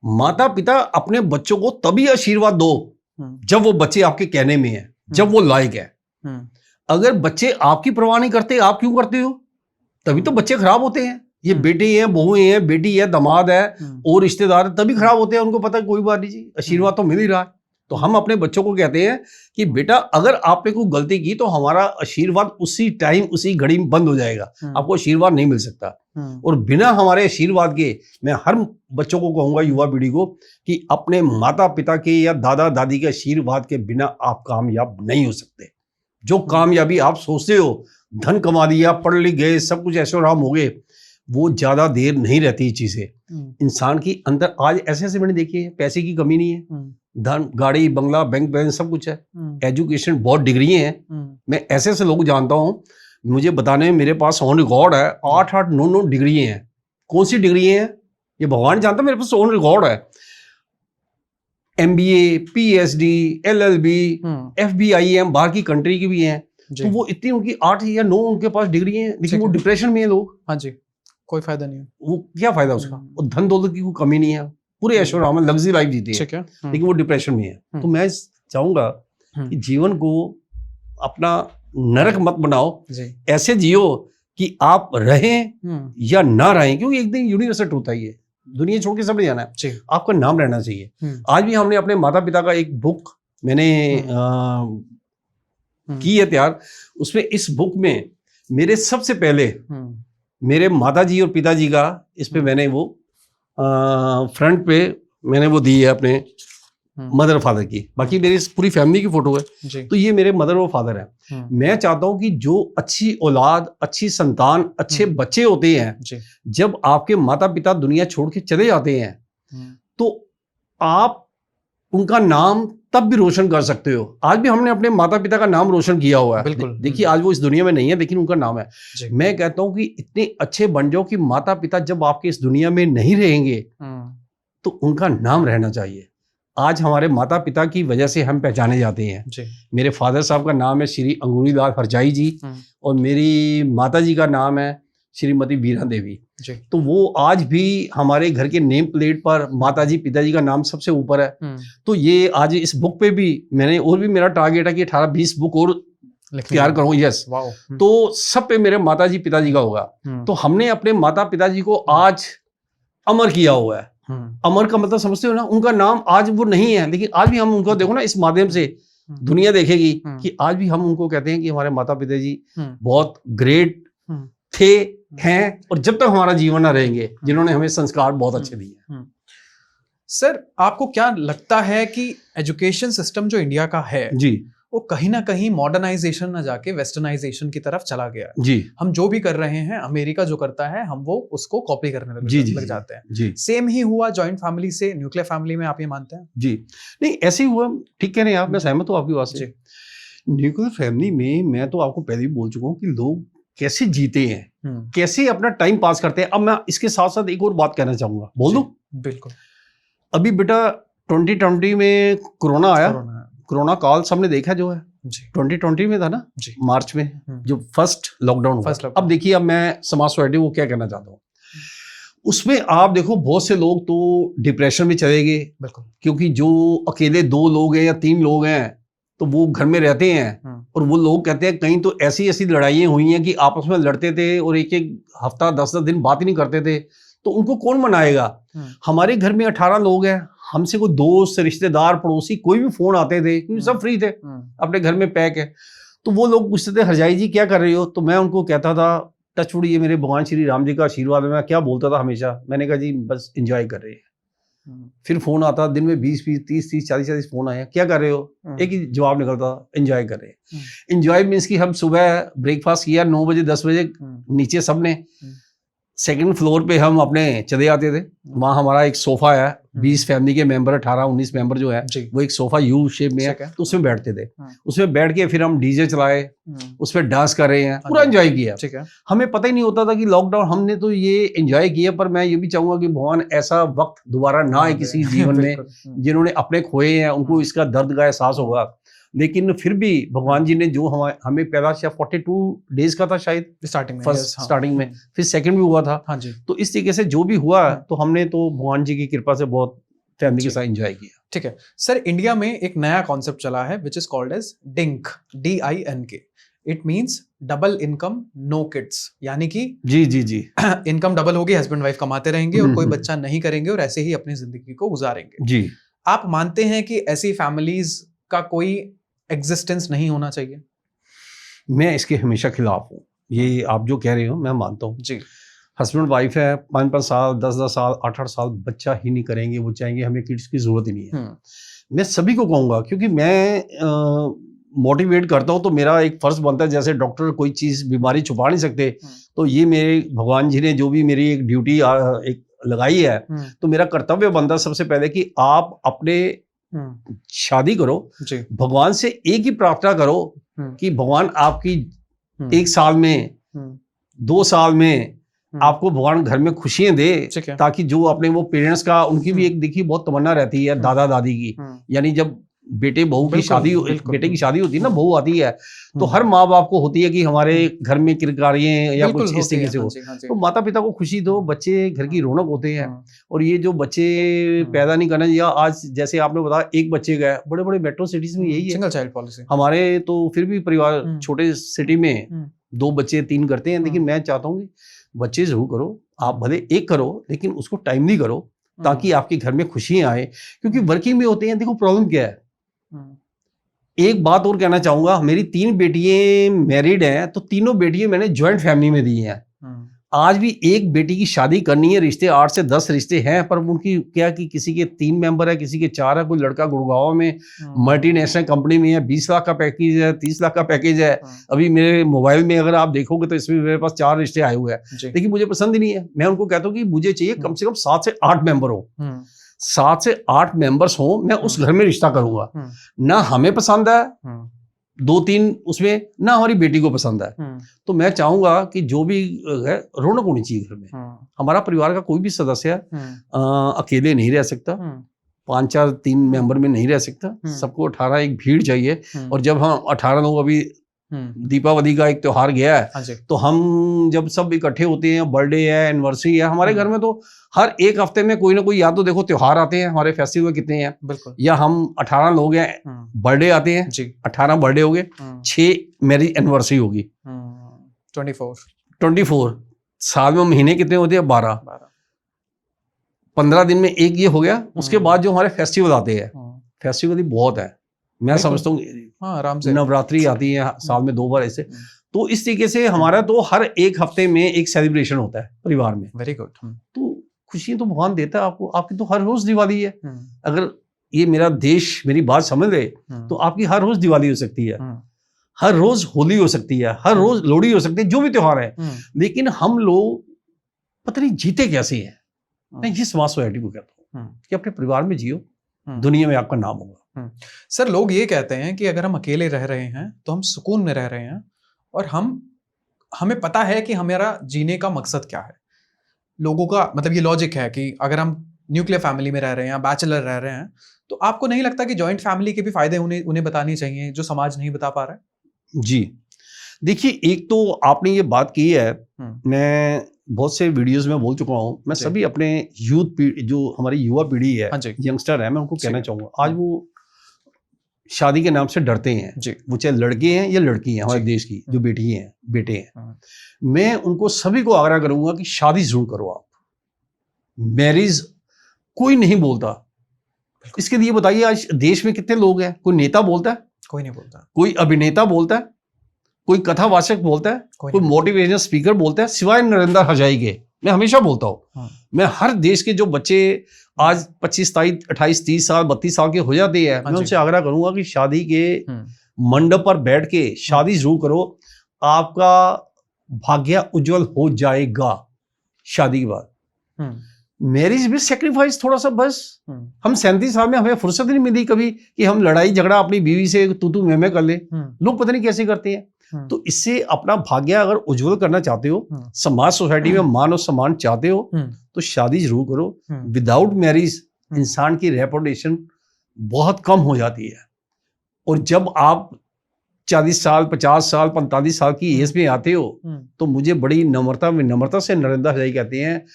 माता पिता अपने बच्चों को तभी आशीर्वाद दो जब वो बच्चे आपके कहने में है, जब वो लायक है। अगर बच्चे आपकी परवाह नहीं करते, आप क्यों करते हो? तभी तो बच्चे खराब होते हैं। ये बेटे हैं, बहुएं हैं, बेटी है, दामाद है और रिश्तेदार है, तभी खराब होते हैं। उनको पता है कोई बात नहीं जी, आशीर्वाद तो मिल ही रहा है। तो हम अपने बच्चों को कहते हैं कि बेटा अगर आपने कोई गलती की तो हमारा आशीर्वाद उसी टाइम उसी घड़ी में बंद हो जाएगा, आपको आशीर्वाद नहीं मिल सकता। और बिना हमारे आशीर्वाद के मैं हर बच्चों को कहूंगा, युवा पीढ़ी को, कि अपने माता पिता के या दादा दादी के आशीर्वाद के बिना आप कामयाब नहीं हो सकते। जो कामयाबी आप सोचते हो, धन कमा दिया, पढ़ लिख गए, सब कुछ ऐशो आराम हो गए, वो ज्यादा देर नहीं रहती चीजें। इंसान की अंदर आज ऐसे ऐसे मैंने देखी है, पैसे की कमी नहीं है, धन गाड़ी बंगला बैंक बैलेंस सब कुछ है, एजुकेशन बहुत डिग्री हैं। मैं ऐसे ऐसे लोग जानता हूं, मुझे बताने में मेरे पास ऑन रिकॉर्ड है 8-8 9-9 डिग्री हैं। कौन सी डिग्री हैं ये भगवान जानता, मेरे पास ऑन रिकॉर्ड है। MBA, PhD, LLB, FBIM, बाहर की कंट्री की भी हैं। तो वो इतनी उनकी 8 या 9 उनके पास डिग्री हैं, लेकिन वो डिप्रेशन में है लोग। हाँ जी, कोई फायदा नहीं है। वो क्या फायदा उसका? वो धन दौलत की कोई कमी नहीं है, पूरे ऐशो आराम में लग्जरी लाइफ जीती है, लेकिन वो डिप्रेशन में है। तो मैं चाहूंगा कि जीवन को अपना नरक मत बनाओ, ऐसे जियो कि आप रहें या ना रहें, क्योंकि एक दिन यूनिवर्सल होता ही है, दुनिया छोड़ के सब नहीं जाना है, आपका नाम रहना चाहिए। आज भी हमने अपने माता पिता का एक बुक मैंने की है तैयार, उसमें इस बुक में मेरे सबसे पहले मेरे माता जी और पिताजी का इस पे मैंने वो फ्रंट पे मैंने वो दी है अपने मदर फादर की, बाकी मेरी पूरी फैमिली की फोटो है। तो ये मेरे मदर और फादर है। मैं चाहता हूं कि जो अच्छी औलाद, अच्छी संतान, अच्छे बच्चे होते हैं, जब आपके माता पिता दुनिया छोड़ के चले जाते हैं तो आप उनका नाम तब भी रोशन कर सकते हो। आज भी हमने अपने माता पिता का नाम रोशन किया हुआ है। बिल्कुल। देखिए आज वो इस दुनिया में नहीं है, लेकिन उनका नाम है। मैं कहता हूं कि इतने अच्छे बन जाओ कि माता पिता जब आपके इस दुनिया में नहीं रहेंगे तो उनका नाम रहना चाहिए। आज हमारे माता पिता की वजह से हम पहचाने जाते हैं। मेरे फादर साहब का नाम है श्री अंगूरी लाल हरजाई जी, और मेरी माता जी का नाम है श्रीमती बीरा देवी। तो वो आज भी हमारे घर के नेम प्लेट पर माता जी पिताजी का नाम सबसे ऊपर है। तो ये आज इस बुक पे भी मैंने, और भी मेरा टारगेट है कि 18-20 बुक और तैयार करूं। यस, तो सब पे मेरे माता जी पिताजी का होगा। तो हमने अपने माता पिताजी को आज अमर किया हुआ है। अमर का मतलब समझते हो ना, उनका नाम आज वो नहीं है, लेकिन आज भी हम उनको देखो ना, इस माध्यम से दुनिया देखेगी कि आज भी हम उनको कहते हैं कि हमारे माता पिताजी बहुत ग्रेट थे, हैं, और जब तक हमारा जीवन ना रहेंगे, जिन्होंने हमें संस्कार बहुत अच्छे दिए। सर आपको क्या लगता है कि एजुकेशन सिस्टम जो इंडिया का है जी, वो कहीं ना कहीं मॉडर्नाइजेशन ना जाके वेस्टर्नाइजेशन की तरफ चला गया है? जी, हम जो भी कर रहे हैं, अमेरिका जो करता है हम वो उसको कॉपी करने लग जाते हैं। जी, सेम ही हुआ जॉइंट फैमिली से न्यूक्लियर फैमिली में, आप ये मानते हैं? जी, नहीं ऐसे ही हुआ, ठीक कह रहे हैं आप, मैं सहमत हूँ आपकी बात से। न्यूक्लियर फैमिली में मैं तो आपको पहले भी बोल चुका हूँ कि लोग कैसे जीते हैं, कैसे अपना टाइम पास करते हैं। अब मैं इसके साथ साथ एक और बात कहना चाहूंगा, बोल दूं? बिल्कुल। अभी बेटा 2020 में कोरोना आया, कोरोना काल सबने देखा जो है, 2020 में था ना, मार्च में जो फर्स्ट लॉकडाउन हुआ। अब देखिए, अब मैं समाज सोसाइटी को क्या कहना चाहता हूँ, उसमें आप देखो बहुत से लोग तो डिप्रेशन में चले गए, क्योंकि जो अकेले 2 लोग हैं या 3 लोग हैं तो वो घर में रहते हैं, और वो लोग कहते हैं कहीं तो ऐसी ऐसी लड़ाइयाँ हुई हैं कि आपस में लड़ते थे और एक हफ्ता 10-10 दिन बात ही नहीं करते थे, तो उनको कौन मनाएगा? हमारे घर में 18 लोग हैं, हमसे कोई दोस्त रिश्तेदार पड़ोसी कोई भी फोन आते थे, क्योंकि सब फ्री थे, अपने घर में पैक है। तो वो लोग पूछते थे हरजाई जी क्या कर रहे हो, तो मैं उनको कहता था टचवुड ये मेरे भगवान श्री राम जी का आशीर्वाद है, मैं क्या बोलता था हमेशा, मैंने कहा जी बस एंजॉय कर रहे हैं। फिर फोन आता, दिन में 20-20, 30-30, 40-40 फोन आए, क्या कर रहे हो, एक ही जवाब निकलता, एंजॉय कर रहे हैं। एंजॉय मीन्स कि हम सुबह ब्रेकफास्ट किया 9 बजे 10 बजे, नीचे सबने, सेकंड फ्लोर पे हम अपने चले जाते थे, वहाँ हमारा एक सोफा है, 20 फैमिली के मेंबर, 18-19 मेंबर जो है वो एक सोफा यू शेप में है, तो उसमें बैठते थे। उसमें बैठ के फिर हम डीजे चलाए, उसमें डांस कर रहे हैं, पूरा एंजॉय किया। हमें पता ही नहीं होता था कि लॉकडाउन, हमने तो ये एंजॉय किया। पर मैं ये भी चाहूंगा कि भगवान ऐसा वक्त दोबारा ना आए किसी जीवन में, जिन्होंने अपने खोए हैं उनको इसका दर्द का एहसास होगा। लेकिन फिर भी भगवान जी ने जो हमें पहला 42 डेज का था शायद स्टार्टिंग में, स्टार्टिंग में, फिर सेकंड भी हुआ था। हाँ जी। तो इस तरीके से जो भी हुआ तो हमने तो भगवान जी की कृपा से बहुत फैमिली के साथ एंजॉय किया। ठीक है सर, इंडिया में एक नया कॉन्सेप्ट चला है which is called as DINK, DINK। It means double income no kids, यानी कि जी जी जी इनकम डबल होगी, हस्बैंड वाइफ कमाते रहेंगे और कोई बच्चा नहीं करेंगे और ऐसे ही अपनी जिंदगी को गुजारेंगे। जी। आप मानते हैं कि ऐसी फैमिलीज का कोई एग्जिस्टेंस नहीं होना चाहिए? मैं इसके हमेशा खिलाफ हूँ। ये आप जो कह रहे हो मैं मानता हूँ जी। हस्बैंड वाइफ है, 5-5 साल 10-10 साल 8-8 साल बच्चा ही नहीं करेंगे, वो चाहेंगे हमें किड्स की जरूरत ही नहीं है। मैं सभी को कहूँगा, क्योंकि मैं मोटिवेट करता हूँ तो मेरा एक फर्ज बनता है, जैसे डॉक्टर कोई चीज़ बीमारी छुपा नहीं सकते, तो ये मेरे भगवान जी ने जो भी मेरी एक ड्यूटी एक लगाई है, तो मेरा कर्तव्य बनता है सबसे पहले कि आप अपने शादी करो, भगवान से एक ही प्रार्थना करो कि भगवान आपकी 1 साल में 2 साल में आपको भगवान घर में खुशियां दे, ताकि जो अपने वो पेरेंट्स का, उनकी भी एक देखिए बहुत तमन्ना रहती है दादा दादी की, यानी जब बेटे बहू की शादी, बेटे की शादी होती है ना, बहू आती है, तो हर माँ बाप को होती है कि हमारे घर में किरकारियां या कुछ इस तरीके से हो। तो माता पिता को खुशी दो, बच्चे घर की रौनक होते हैं। और ये जो बच्चे पैदा नहीं करना, या आज जैसे आपने बताया एक बच्चे का, बड़े बड़े मेट्रो सिटीज में यही है, सिंगल चाइल्ड पॉलिसी। हमारे तो फिर भी परिवार छोटे सिटी में 2 बच्चे 3 करते हैं, लेकिन मैं चाहता हूँ बच्चे जरूर करो, आप भले एक करो लेकिन उसको टाइमली करो, ताकि आपके घर में खुशियां आए, क्योंकि वर्किंग में होते हैं। देखो प्रॉब्लम क्या है, एक बात और कहना चाहूंगा, मेरी 3 बेटियां मैरिड हैं, तो तीनों बेटियां मैंने ज्वाइंट फैमिली में दी हैं। आज भी एक बेटी की शादी करनी है, रिश्ते 8 से 10 रिश्ते हैं, पर उनकी क्या कि किसी के 3 मेंबर है, किसी के 4 है, कोई लड़का गुड़गांव में मल्टीनेशनल कंपनी में है, 20 लाख का पैकेज है, 30 लाख का पैकेज है। अभी मेरे मोबाइल में अगर आप देखोगे तो इसमें मेरे पास 4 रिश्ते आए हुए हैं, लेकिन मुझे पसंद ही नहीं है। मैं उनको कहता हूँ कि मुझे चाहिए कम से कम 7 से 8 मेंबर हो, 7 से 8 मेंबर्स हो, मैं उस घर में रिश्ता करूंगा। ना हमें पसंद है 2-3 उसमें, ना हमारी बेटी को पसंद है, तो मैं चाहूंगा कि जो भी है रौनक होनी चाहिए घर में। हमारा परिवार का कोई भी सदस्य अकेले नहीं रह सकता, 5-4-3 मेंबर में नहीं रह सकता, सबको 18 एक भीड़ चाहिए। और जब हम 18 लोग, अभी दीपावली का एक त्योहार गया है, तो हम जब सब इकट्ठे होते हैं, बर्थडे है, एनिवर्सरी है, हमारे घर में तो हर एक हफ्ते में कोई ना कोई, या तो देखो त्योहार आते हैं, हमारे फेस्टिवल कितने हैं, बिल्कुल, या हम 18 लोग हैं, बर्थडे आते हैं, 18 बर्थडे हो गए, 6 मेरी एनिवर्सरी होगी, 24 साल में महीने कितने होते हैं, 12 15 दिन में एक ये हो गया। उसके बाद जो हमारे फेस्टिवल आते हैं, फेस्टिवल ही बहुत है, मैं समझता हूँ आराम से नवरात्रि आती है साल में 2 बार ऐसे। तो इस तरीके से हमारा तो हर एक हफ्ते में एक सेलिब्रेशन होता है परिवार में। Very good. तो खुशियां तो भगवान देता है आपको, आपकी तो हर रोज दिवाली है। अगर ये मेरा देश मेरी बात समझ ले तो आपकी हर रोज दिवाली हो सकती है, हर रोज होली हो सकती है, हर रोज लोहड़ी हो सकती है, जो भी त्योहार है। लेकिन हम लोग पता नहीं जीते कैसे हैं। मैं ये समाज सोसाइटी को कहता हूँ कि अपने परिवार में जियो, दुनिया में आपका नाम होगा। सर लोग ये कहते हैं कि अगर हम अकेले रह रहे हैं तो हम सुकून में रह रहे हैं, और हमें पता है कि हमारा जीने का मकसद क्या है। लोगों का मतलब ये लॉजिक है कि अगर हम न्यूक्लियर फैमिली में रह रहे हैं, बैचलर रह रहे हैं, तो आपको नहीं लगता कि जॉइंट फैमिली के भी फायदे उन्हें बताने चाहिए जो समाज नहीं बता पा रहा है? जी देखिए, एक तो आपने ये बात की है, मैं बहुत से वीडियोस में बोल चुका हूँ, मैं सभी अपने यूथ जो हमारी युवा पीढ़ी है, यंगस्टर है, मैं उनको कहना चाहूँगा, आज वो शादी के नाम से डरते हैं, वो चाहे लड़के हैं या लड़की हैं, हमारे देश की जो बेटी हैं बेटे हैं। मैं उनको सभी को आग्रह करूंगा कि शादी जरूर करो आप। मैरिज कोई नहीं बोलता, इसके लिए बताइए आज देश में कितने लोग हैं? कोई नेता बोलता है? कोई नहीं बोलता। कोई अभिनेता बोलता है? कोई कथावाचक बोलता है? कोई मोटिवेशनल स्पीकर बोलता है? सिवाय नरेंद्र हजाई के। मैं हमेशा बोलता हूँ, मैं हर देश के जो बच्चे आज 25, 28, 30 साल 32 साल के हो जाते हैं, मैं उनसे आग्रह करूंगा कि शादी के मंडप पर बैठ के शादी जरूर करो, आपका भाग्य उज्जवल हो जाएगा। शादी के बाद मैरिज भी सेक्रीफाइस थोड़ा सा, बस हम 37 साल में हमें फुर्सत नहीं मिली कभी कि हम लड़ाई झगड़ा अपनी बीवी से तू मैं कर ले। लोग पता नहीं कैसे करते हैं। तो इससे अपना भाग्य अगर उज्जवल करना चाहते हो, समाज सोसाइटी में मान और सम्मान चाहते हो, तो शादी जरूर करो। विदाउट मैरिज इंसान की रेपुटेशन बहुत कम हो जाती है, और जब आप 40 साल 50 साल 45 साल की एज में आते हो, तो मुझे बड़ी विनम्रता से नरेंद्र हजाई कहते हैं,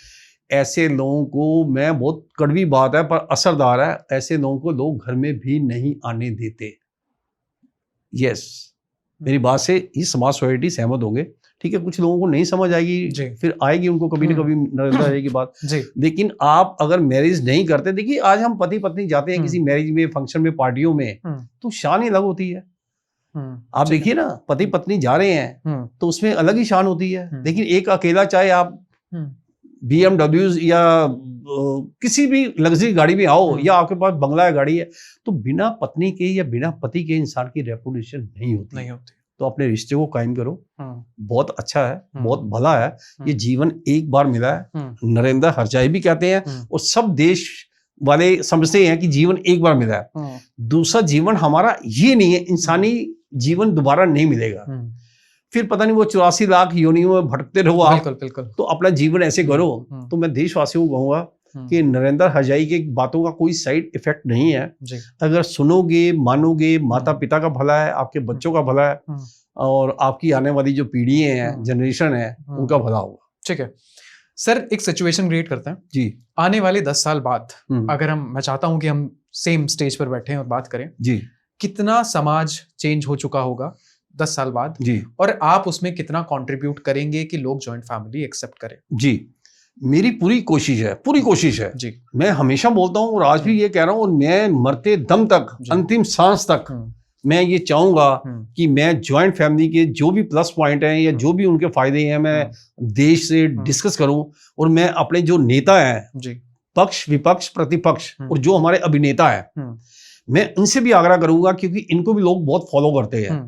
ऐसे लोगों को, मैं बहुत कड़वी बात है पर असरदार है, ऐसे लोगों को लोग घर में भी नहीं आने देते। यस, मेरी बात से ये समाज सोसाइटी सहमत होंगे। ठीक है, कुछ लोगों को नहीं समझ आएगी, फिर आएगी उनको कभी ना कभी नरेंद्र हरजाई की बात। लेकिन आप अगर मैरिज नहीं करते, देखिए आज हम पति पत्नी जाते हैं किसी मैरिज में, फंक्शन में, पार्टियों में, तो शान ही अलग होती है। आप देखिए ना, पति पत्नी जा रहे हैं तो उसमें अलग ही शान होती है। लेकिन एक अकेला, चाहे आप BMW या किसी भी लग्जरी गाड़ी में आओ या आपके पास बंगला या गाड़ी है, तो बिना पत्नी के या बिना पति के इंसान की रेपुटेशन नहीं होती। तो अपने रिश्ते को कायम करो, बहुत अच्छा है, बहुत भला है। ये जीवन एक बार मिला है, नरेंद्र हरजाई भी कहते हैं और सब देश वाले समझते हैं कि जीवन एक बार मिला है। दूसरा जीवन हमारा ये नहीं है, इंसानी जीवन दोबारा नहीं मिलेगा। फिर पता नहीं वो 84 लाख योनियों में भटकते रहो आप। बिल्कुल। तो अपना जीवन ऐसे करो। तो मैं देशवासियों को कहूंगा कि नरेंद्र हरजाई की बातों का कोई साइड इफेक्ट नहीं है। अगर सुनोगे, मानोगे, माता पिता का भला है, आपके बच्चों का भला है और आपकी आने वाली जो पीढ़ी है, जनरेशन है, उनका भला होगा। ठीक है सर, एक सिचुएशन क्रिएट करते हैं जी। आने वाले 10 साल बाद अगर मैं चाहता हूं कि हम सेम स्टेज पर बैठे और बात करें जी, कितना समाज चेंज हो चुका होगा 10 साल बाद जी, और आप उसमें कितना कंट्रीब्यूट करेंगे कि लोग जॉइंट फैमिली एक्सेप्ट करें? जी, मेरी पूरी कोशिश है जी। मैं हमेशा बोलता हूँ और आज भी ये कह रहा हूँ, और मैं मरते दम तक, अंतिम सांस तक मैं ये चाहूंगा कि मैं जॉइंट फैमिली के जो भी प्लस पॉइंट हैं या जो भी उनके फायदे हैं, मैं देश से डिस्कस करूं। और मैं अपने जो नेता हैं, पक्ष विपक्ष प्रतिपक्ष, और जो हमारे अभिनेता हैं, मैं इनसे भी आग्रह करूंगा, क्योंकि इनको भी लोग बहुत फॉलो करते हैं,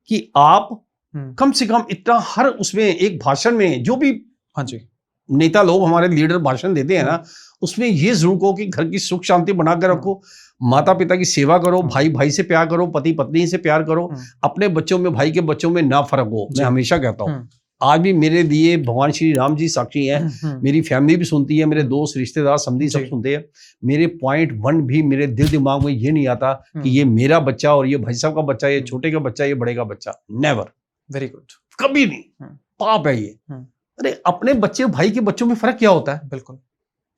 कि आप कम से कम इतना हर उसमें एक भाषण में जो भी नेता लोग हमारे लीडर भाषण देते हैं ना, उसमें ये जरूर कहो कि घर की सुख शांति बना कर रखो, माता पिता की सेवा करो, भाई भाई से प्यार करो, पति पत्नी से प्यार करो, अपने बच्चों में भाई के बच्चों में ना फर्क हो। मैं हमेशा कहता हूँ, आज भी मेरे लिए भगवान श्री राम जी साक्षी हैं, मेरी फैमिली भी सुनती है, मेरे दोस्त रिश्तेदार समझी सब सुनते हैं। मेरे पॉइंट 1 भी मेरे दिल दिमाग में ये नहीं आता कि ये मेरा बच्चा और ये भाई साहब का बच्चा, ये छोटे का बच्चा, ये बड़े का बच्चा, नेवर। Very good. कभी नहीं, पाप है ये। अरे अपने बच्चे भाई के बच्चों में फर्क क्या होता है? बिल्कुल।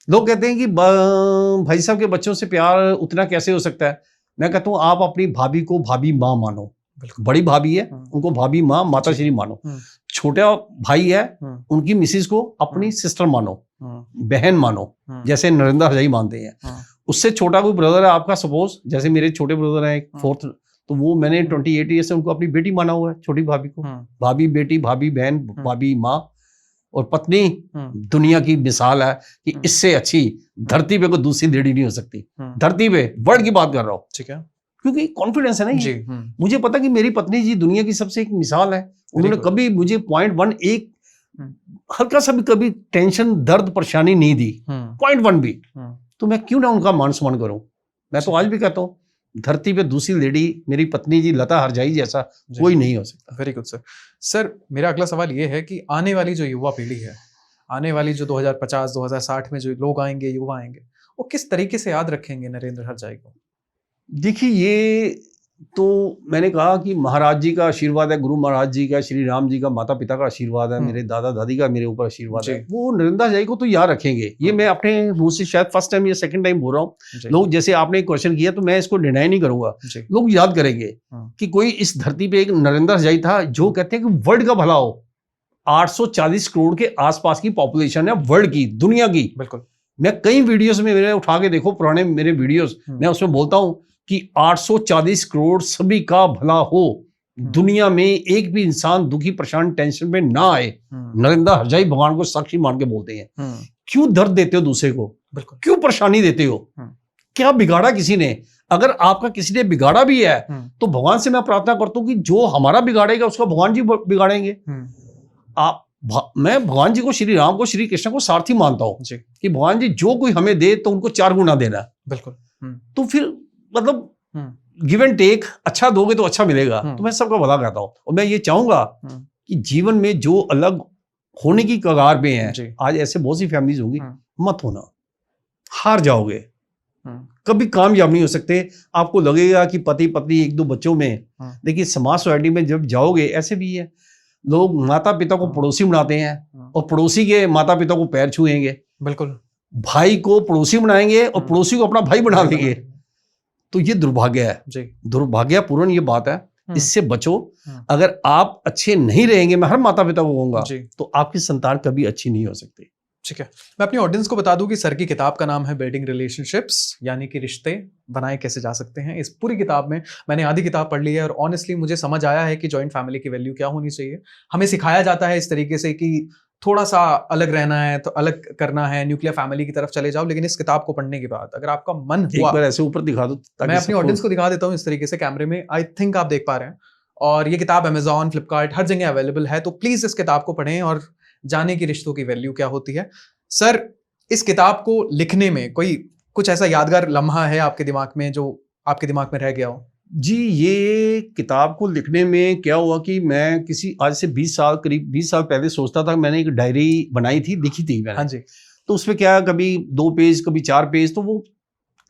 लोग कहते हैं कि भाई साहब के बच्चों से प्यार उतना कैसे हो सकता है? मैं कहता हूँ आप अपनी भाभी को भाभी माँ मानो, बड़ी भाभी है उनको भाभी माँ, माता श्री मानो। छोटा भाई है उनकी मिसिस को अपनी सिस्टर मानो, बहन मानो, जैसे नरेंद्र हरजाई मानते हैं। उससे छोटा कोई ब्रदर है आपका, सपोज जैसे मेरे छोटे ब्रदर है 4th, तो वो मैंने 28 ईयर से उनको अपनी बेटी माना हुआ है, छोटी भाभी को। भाभी बेटी, भाभी बहन, भाभी माँ और पत्नी दुनिया की मिसाल है कि इससे अच्छी धरती पे कोई दूसरी लेडी नहीं हो सकती। धरती पे, वर्ल्ड की बात कर रहा हूँ, ठीक है, क्योंकि कॉन्फिडेंस है ना ये। मुझे पता कि मेरी पत्नी जी दुनिया की सबसे एक मिसाल है। उन्होंने कभी मुझे पॉइंट 1 एक हल्का सा भी कभी टेंशन दर्द परेशानी नहीं दी, पॉइंट 1 भी। तो मैं क्यों ना उनका मान सम्मान करूं? मैं तो आज भी कहता हूँ धरती पे दूसरी लेडी मेरी पत्नी जी लता हरजाई जैसा कोई नहीं हो सकता। Very good sir. सर मेरा अगला सवाल ये है कि आने वाली जो युवा पीढ़ी है, आने वाली जो 2050 2060 में जो लोग आएंगे, युवा आएंगे, वो किस तरीके से याद रखेंगे नरेंद्र हरजाई को? देखिए, ये तो मैंने कहा कि महाराज जी का आशीर्वाद है, गुरु महाराज जी का, श्री राम जी का, माता पिता का आशीर्वाद है, मेरे दादा दादी का मेरे ऊपर आशीर्वाद है। वो नरेंद्र हरजाई को तो याद रखेंगे। ये मैं अपने मुंह से शायद फर्स्ट टाइम या सेकंड टाइम बोल रहा हूँ। लोग जैसे आपने क्वेश्चन किया तो मैं इसको डिनाई नहीं करूंगा, लोग याद करेंगे कि कोई इस धरती पे एक नरेंद्र हरजाई था जो कहते हैं कि वर्ल्ड का भला हो। 840 करोड़ के आसपास की पॉपुलेशन है वर्ल्ड की, दुनिया की। बिल्कुल। मैं कई वीडियोस में मेरे उठा के देखो, पुराने मेरे वीडियोस, मैं उसमें बोलता हूं कि 840 करोड़ सभी का भला हो, दुनिया में एक भी इंसान दुखी परेशान टेंशन में ना आए। नरेंद्र हरजाई भगवान को साक्षी मान के बोलते हैं। क्यों दर्द देते हो दूसरे को? क्यों परेशानी देते हो? क्या बिगाड़ा किसी ने? अगर आपका किसी ने बिगाड़ा भी है तो भगवान से मैं प्रार्थना करता हूं कि जो हमारा बिगाड़ेगा उसका भगवान जी बिगाड़ेंगे। मैं भगवान जी को, श्री राम को, श्री कृष्ण को सारथी मानता हूं कि भगवान जी जो कोई हमें दे तो उनको 4 गुना देना। बिल्कुल। तो फिर मतलब गिव एंड टेक, अच्छा दोगे तो अच्छा मिलेगा। तो मैं सबका भला कहता हूं और मैं ये चाहूंगा कि जीवन में जो अलग होने की कगार पे हैं, आज ऐसे बहुत सी फैमिलीज होंगी, मत होना, हार जाओगे, कभी कामयाब नहीं हो सकते। आपको लगेगा कि पति पत्नी 1-2 बच्चों में, देखिए समाज सोसाइटी में जब जाओगे ऐसे भी है, लोग माता पिता को पड़ोसी बनाते हैं और पड़ोसी के माता पिता को पैर छुएंगे। बिल्कुल। भाई को पड़ोसी बनाएंगे और पड़ोसी को अपना भाई बना देंगे। तो ये दुर्भाग्य है, दुर्भाग्यपूर्ण ये बात है। इससे बचो। अगर आप अच्छे नहीं रहेंगे, मैं हर माता पिता को कहूंगा, तो आपकी संतान कभी अच्छी नहीं हो सकती। ठीक है, मैं अपनी ऑडियंस को बता दूं कि सर की किताब का नाम है बिल्डिंग रिलेशनशिप्स, यानी कि रिश्ते बनाए कैसे जा सकते हैं। इस पूरी किताब में मैंने आधी किताब पढ़ ली है और ऑनेस्टली मुझे समझ आया है कि जॉइंट फैमिली की वैल्यू क्या होनी चाहिए। हमें सिखाया जाता है इस तरीके से कि थोड़ा सा अलग रहना है तो अलग करना है, न्यूक्लियर फैमिली की तरफ चले जाओ, लेकिन इस किताब को पढ़ने के बाद अगर आपका मन हुआ, एक बार ऐसे ऊपर दिखा दो, मैं अपनी ऑडियंस को दिखा देता हूँ इस तरीके से कैमरे में, आई थिंक आप देख पा रहे हैं। और ये किताब अमेजॉन, फ्लिपकार्ट, हर जगह अवेलेबल है, तो प्लीज इस किताब को पढ़ें और जाने की रिश्तों की वैल्यू क्या होती है। सर, इस किताब को लिखने में कोई कुछ ऐसा यादगार लम्हा है आपके दिमाग में जो आपके दिमाग में रह गया हो? जी, ये किताब को लिखने में क्या हुआ कि मैं किसी आज से 20 साल, करीब 20 साल पहले सोचता था, मैंने एक डायरी बनाई थी, लिखी थी मैंने। हाँ जी। तो उसमें क्या, कभी 2 पेज, कभी 4 पेज, तो वो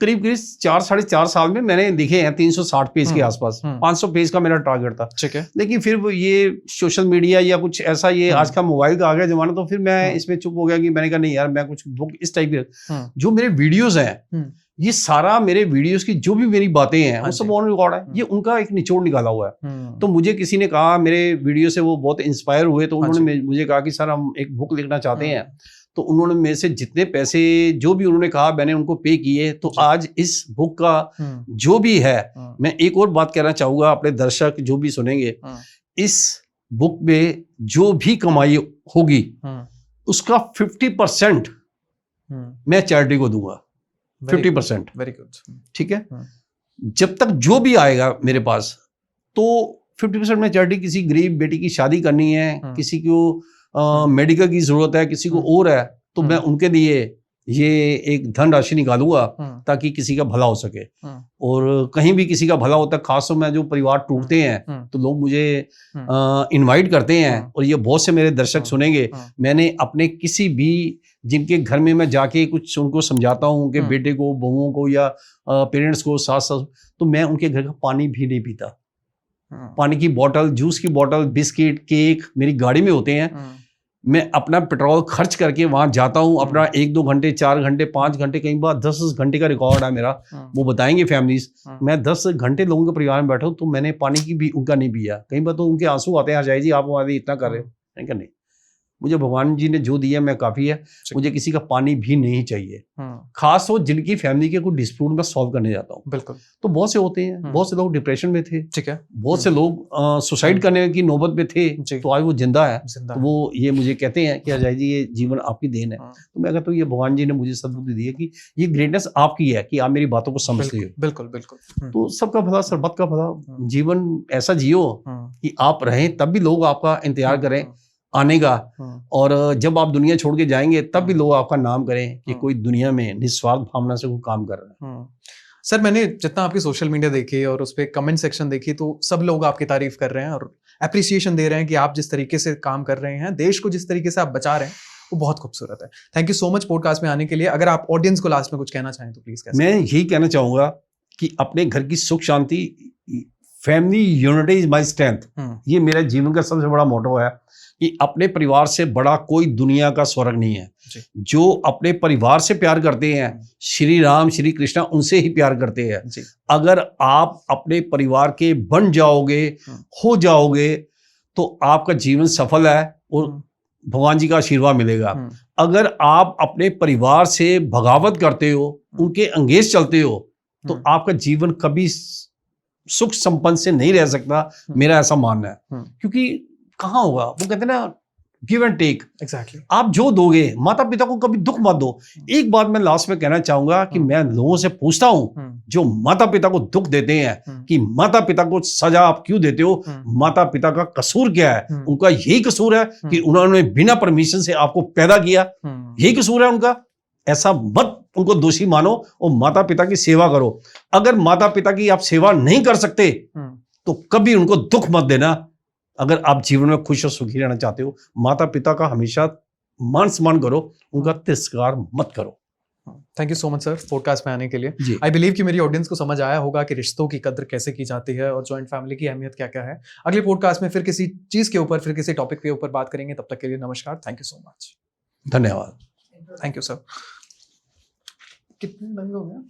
करीब 4 साढ़े 4 साल में मैंने लिखे हैं 360 पेज के आसपास। 500 पेज का मेरा टारगेट था। ठीक है। लेकिन फिर वो ये सोशल मीडिया या कुछ ऐसा, ये आज का मोबाइल का आ गया जमाना, तो फिर मैं इसमें चुप हो गया कि मैंने कहा नहीं यार, मैं कुछ बुक इस टाइप के, जो मेरे वीडियोस हैं, ये सारा मेरे वीडियोस की जो भी मेरी बातें हैं वो सब ऑन रिकॉर्ड है, ये उनका एक निचोड़ निकाला हुआ है। तो मुझे किसी ने कहा, मेरे वीडियो से वो बहुत इंस्पायर हुए, तो उन्होंने मुझे कहा कि सर हम एक बुक लिखना चाहते हैं। तो उन्होंने मेरे से जितने पैसे जो भी उन्होंने कहा मैंने उनको पे किए। तो आज इस बुक का जो भी है, मैं एक और बात कहना चाहूंगा अपने दर्शक जो भी सुनेंगे, इस बुक में जो भी कमाई होगी उसका 50% मैं चैरिटी को दूंगा। 50%। Very good. ठीक है, जब तक जो भी आएगा मेरे पास, तो 50% में चैरिटी, किसी गरीब बेटी की शादी करनी है, किसी को मेडिकल की जरूरत है, किसी को और है, तो मैं उनके लिए ये एक धनराशि निकालूंगा ताकि किसी का भला हो सके। और कहीं भी किसी का भला होता है, खासतौर में जो परिवार टूटते हैं, तो लोग मुझे इनवाइट करते हैं, और ये बहुत से मेरे दर्शक सुनेंगे। मैंने अपने किसी भी जिनके घर में मैं जाके कुछ उनको समझाता हूँ, उनके बेटे को, बहुओं को या पेरेंट्स को, सास, तो मैं उनके घर का पानी भी नहीं पीता। पानी की बोतल, जूस की बोतल, बिस्किट, केक मेरी गाड़ी में होते हैं। मैं अपना पेट्रोल खर्च करके वहां जाता हूं, अपना 1-2 घंटे, 4 घंटे, 5 घंटे, कई बार 10 घंटे का रिकॉर्ड है मेरा, वो बताएंगे फैमिलीज। मैं 10 घंटे लोगों के परिवार में बैठा हूं, तो मैंने पानी की भी उनका नहीं पिया। कई बार तो उनके आंसू आते हैं, अजय जी आप हमारे इतना कर रहे हो। मैंने कहा नहीं, मुझे भगवान जी ने जो दिया मैं काफी है, मुझे किसी का पानी भी नहीं चाहिए। खास हो जिनकी फैमिली के कोई डिस्प्यूट में सॉल्व करने जाता हूँ। बिल्कुल। तो बहुत से होते हैं, बहुत से लोग डिप्रेशन में थे, ठीक है, बहुत से लोग सुसाइड करने की नौबत में थे, तो आज वो जिंदा है। तो वो ये मुझे कहते हैं कि अजय जी ये जीवन आपकी देन है। तो मैं कहता हूँ ये भगवान जी ने मुझे सद्बुद्धि दी है कि ये ग्रेटनेस आपकी है कि आप मेरी बातों को समझते हो। बिल्कुल बिल्कुल। तो सबका भला, सरबत का भला, जीवन ऐसा जियो कि आप रहें तब भी लोग आपका इंतजार करें आने का, और जब आप दुनिया छोड़ के जाएंगे तब भी लोग आपका नाम करें कि कोई दुनिया में निस्वार्थ भावना से कोई काम कर रहा है। सर, मैंने जितना आपकी सोशल मीडिया देखी और उस पर कमेंट सेक्शन देखी, तो सब लोग आपकी तारीफ कर रहे हैं और अप्रिसिएशन दे रहे हैं कि आप जिस तरीके से काम कर रहे हैं, देश को जिस तरीके से आप बचा रहे हैं, वो बहुत खूबसूरत है। Thank you so much podcast में आने के लिए। अगर आप ऑडियंस को लास्ट में कुछ कहना चाहें तो प्लीज। मैं यही कहना चाहूंगा कि अपने घर की सुख शांति, family unity is my strength, ये मेरा जीवन का सबसे बड़ा मोटो है कि अपने परिवार से बड़ा कोई दुनिया का स्वर्ग नहीं है। जो अपने परिवार से प्यार करते हैं, श्री राम श्री कृष्णा उनसे ही प्यार करते हैं। अगर आप अपने परिवार के बन जाओगे, हो जाओगे, तो आपका जीवन सफल है और भगवान जी का आशीर्वाद मिलेगा। अगर आप अपने परिवार से बगावत करते हो, उनके अंगेज चलते हो, तो आपका जीवन कभी सुख संपन्न से नहीं रह सकता, मेरा ऐसा मानना है। क्योंकि कहाँ होगा, वो कहते हैं ना गिव एंड टेक। एग्जैक्टली। आप जो दोगे, माता पिता को कभी दुख मत दो। एक बात मैं लास्ट में कहना चाहूंगा कि मैं लोगों से पूछता हूं जो माता पिता को दुख देते हैं कि माता पिता को सजा आप क्यों देते हो, माता पिता का कसूर क्या है? उनका यही कसूर है कि उन्होंने बिना परमिशन से आपको पैदा किया, यही कसूर है उनका। ऐसा मत उनको दोषी मानो और माता पिता की सेवा करो। अगर माता पिता की आप सेवा नहीं कर सकते तो कभी उनको दुख मत देना। अगर आप जीवन में खुश और सुखी रहना चाहते हो, माता पिता का हमेशा मान सम्मान करो, उनका तिरस्कार मत करो। Thank you so much sir podcast में आने के लिए। आई बिलीव कि मेरी ऑडियंस को समझ आया होगा कि रिश्तों की कद्र कैसे की जाती है और जॉइंट फैमिली की अहमियत क्या क्या है। अगले पॉडकास्ट में फिर किसी चीज के ऊपर, फिर किसी टॉपिक के ऊपर बात करेंगे। तब तक के लिए नमस्कार। Thank you so much. धन्यवाद। Thank you sir. कितने टाइम हो गया?